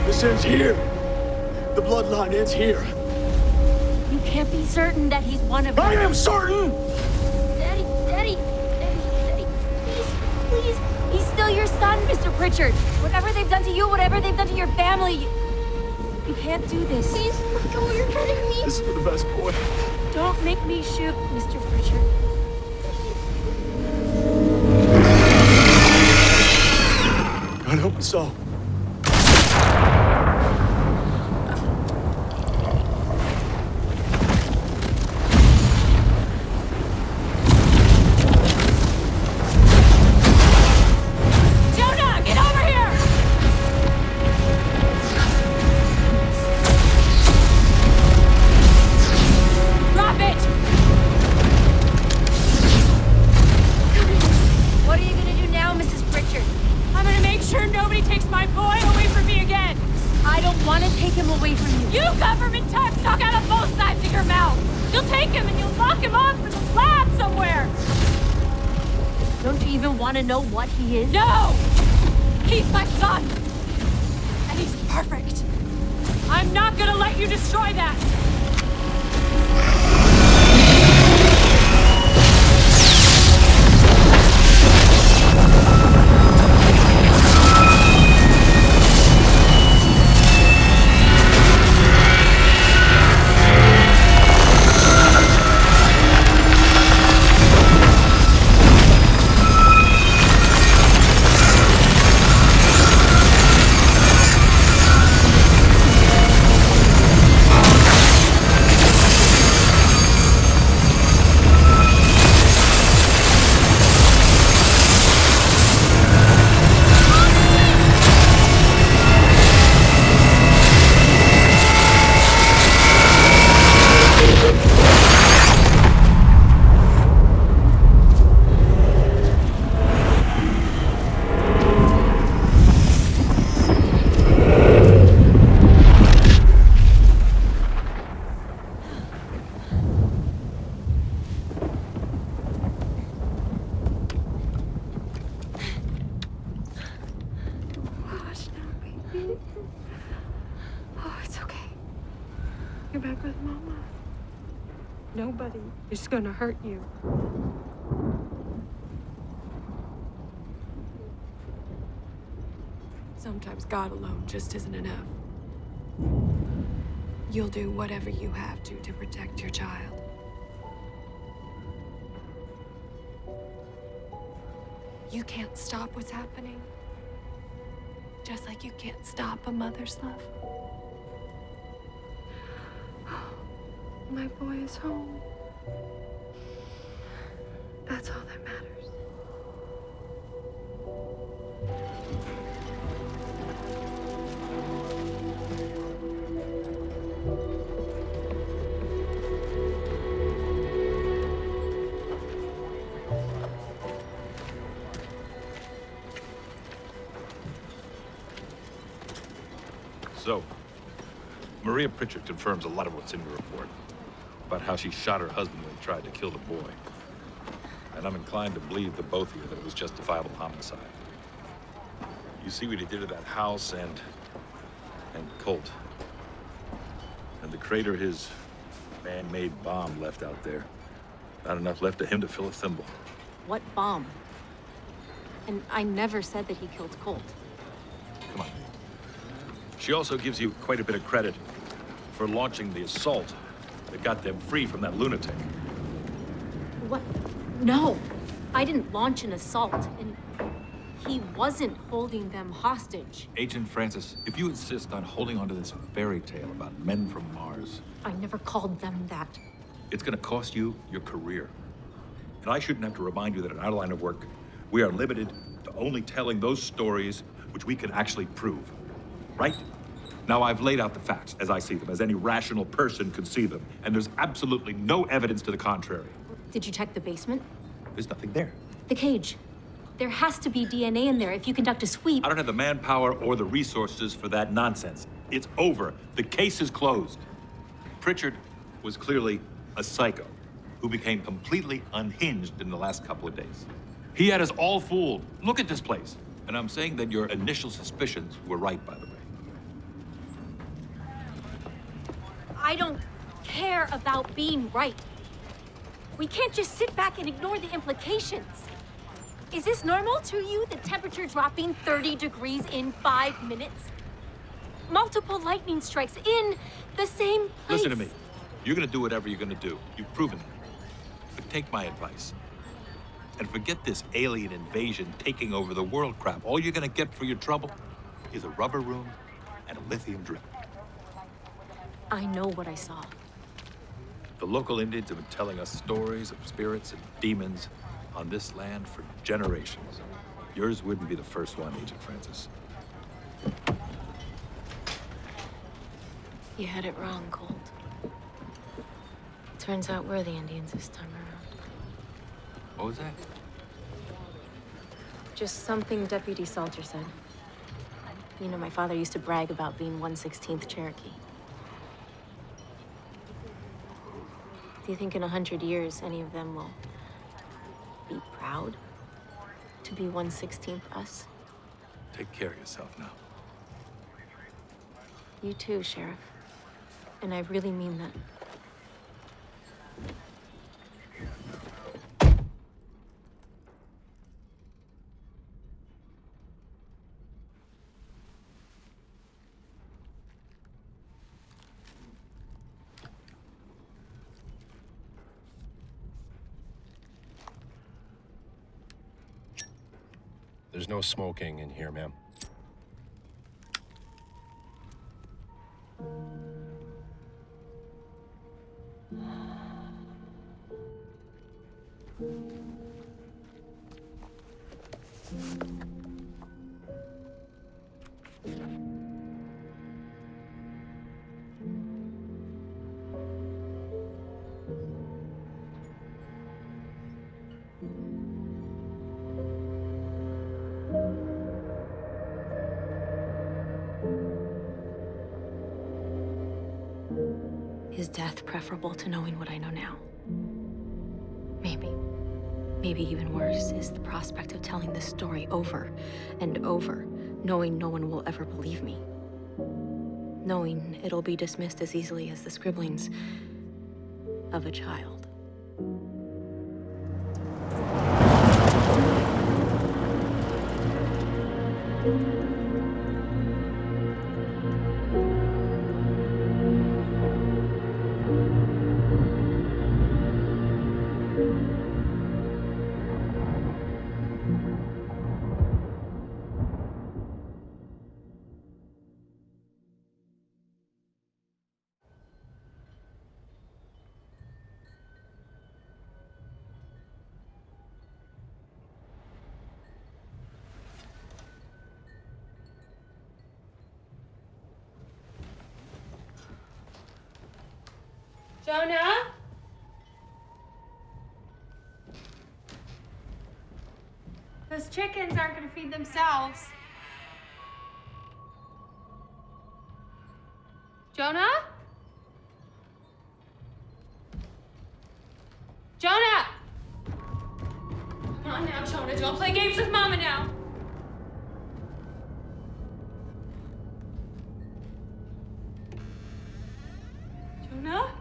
Speaker 8: This ends here. The bloodline ends here.
Speaker 4: You can't be certain that he's one of
Speaker 8: I am certain!
Speaker 4: Daddy, please. He's still your son, Mr. Pritchard. Whatever they've done to you, whatever they've done to your family, you can't do this.
Speaker 13: Please, let go, you're hurting me.
Speaker 8: This is for the best boy.
Speaker 4: Don't make me shoot, Mr. Pritchard.
Speaker 8: God help us all.
Speaker 4: Know what he is?
Speaker 12: No! He's my son! And he's perfect! I'm not gonna let you destroy that! Nobody is gonna hurt you. Sometimes God alone just isn't enough. You'll do whatever you have to protect your child. You can't stop what's happening. Just like you can't stop a mother's love. My boy is home. That's all that matters.
Speaker 7: So, Maria Pritchard confirms a lot of what's in your report about how she shot her husband when he tried to kill the boy. And I'm inclined to believe the both of you that it was justifiable homicide. You see what he did to that house and Colt. And the crater his man-made bomb left out there. Not enough left of him to fill a thimble.
Speaker 6: What bomb? And I never said that he killed Colt.
Speaker 7: Come on. She also gives you quite a bit of credit for launching the assault that got them free from that lunatic.
Speaker 6: What? No, I didn't launch an assault, and he wasn't holding them hostage.
Speaker 7: Agent Francis, if you insist on holding onto this fairy tale about men from Mars,
Speaker 6: I never called them that.
Speaker 7: it's gonna cost you your career. And I shouldn't have to remind you that in our line of work, we are limited to only telling those stories which we can actually prove. Right? Now, I've laid out the facts as I see them, as any rational person could see them, and there's absolutely no evidence to the contrary.
Speaker 6: Did you check the basement?
Speaker 7: There's nothing there.
Speaker 6: The cage. There has to be DNA in there if you conduct a sweep.
Speaker 7: I don't have the manpower or the resources for that nonsense. It's over. The case is closed. Pritchard was clearly a psycho who became completely unhinged in the last couple of days. He had us all fooled. Look at this place. And I'm saying that your initial suspicions were right, by the way.
Speaker 6: I don't care about being right. We can't just sit back and ignore the implications. Is this normal to you, the temperature dropping 30 degrees in 5 minutes? Multiple lightning strikes in the same place.
Speaker 7: Listen to me. You're gonna do whatever you're gonna do. You've proven it. But take my advice. And forget this alien invasion taking over the world crap. All you're gonna get for your trouble is a rubber room and a lithium drip.
Speaker 6: I know what I saw.
Speaker 7: The local Indians have been telling us stories of spirits and demons on this land for generations. Yours wouldn't be the first one, Agent Francis.
Speaker 4: You had it wrong, Colt. Turns out we're the Indians this time around.
Speaker 7: What was that?
Speaker 4: Just something Deputy Salter said. You know, my father used to brag about being 1/16th Cherokee. Do you think in 100 years any of them will be proud to be 1/16th us?
Speaker 7: Take care of yourself now.
Speaker 4: You too, Sheriff. And I really mean that.
Speaker 14: There's no smoking in here, ma'am.
Speaker 4: Is death preferable to knowing what I know now? Maybe. Maybe even worse is the prospect of telling this story over and over, knowing no one will ever believe me. Knowing it'll be dismissed as easily as the scribblings of a child.
Speaker 12: Jonah? Those chickens aren't gonna feed themselves. Jonah? Jonah! Come on now, Jonah. Don't play games with Mama now. Jonah?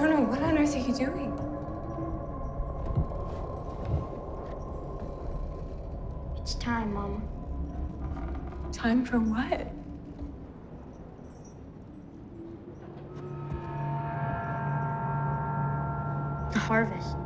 Speaker 12: Jonah, what on earth are you doing?
Speaker 13: It's time, Mama.
Speaker 12: Time for what?
Speaker 13: The harvest.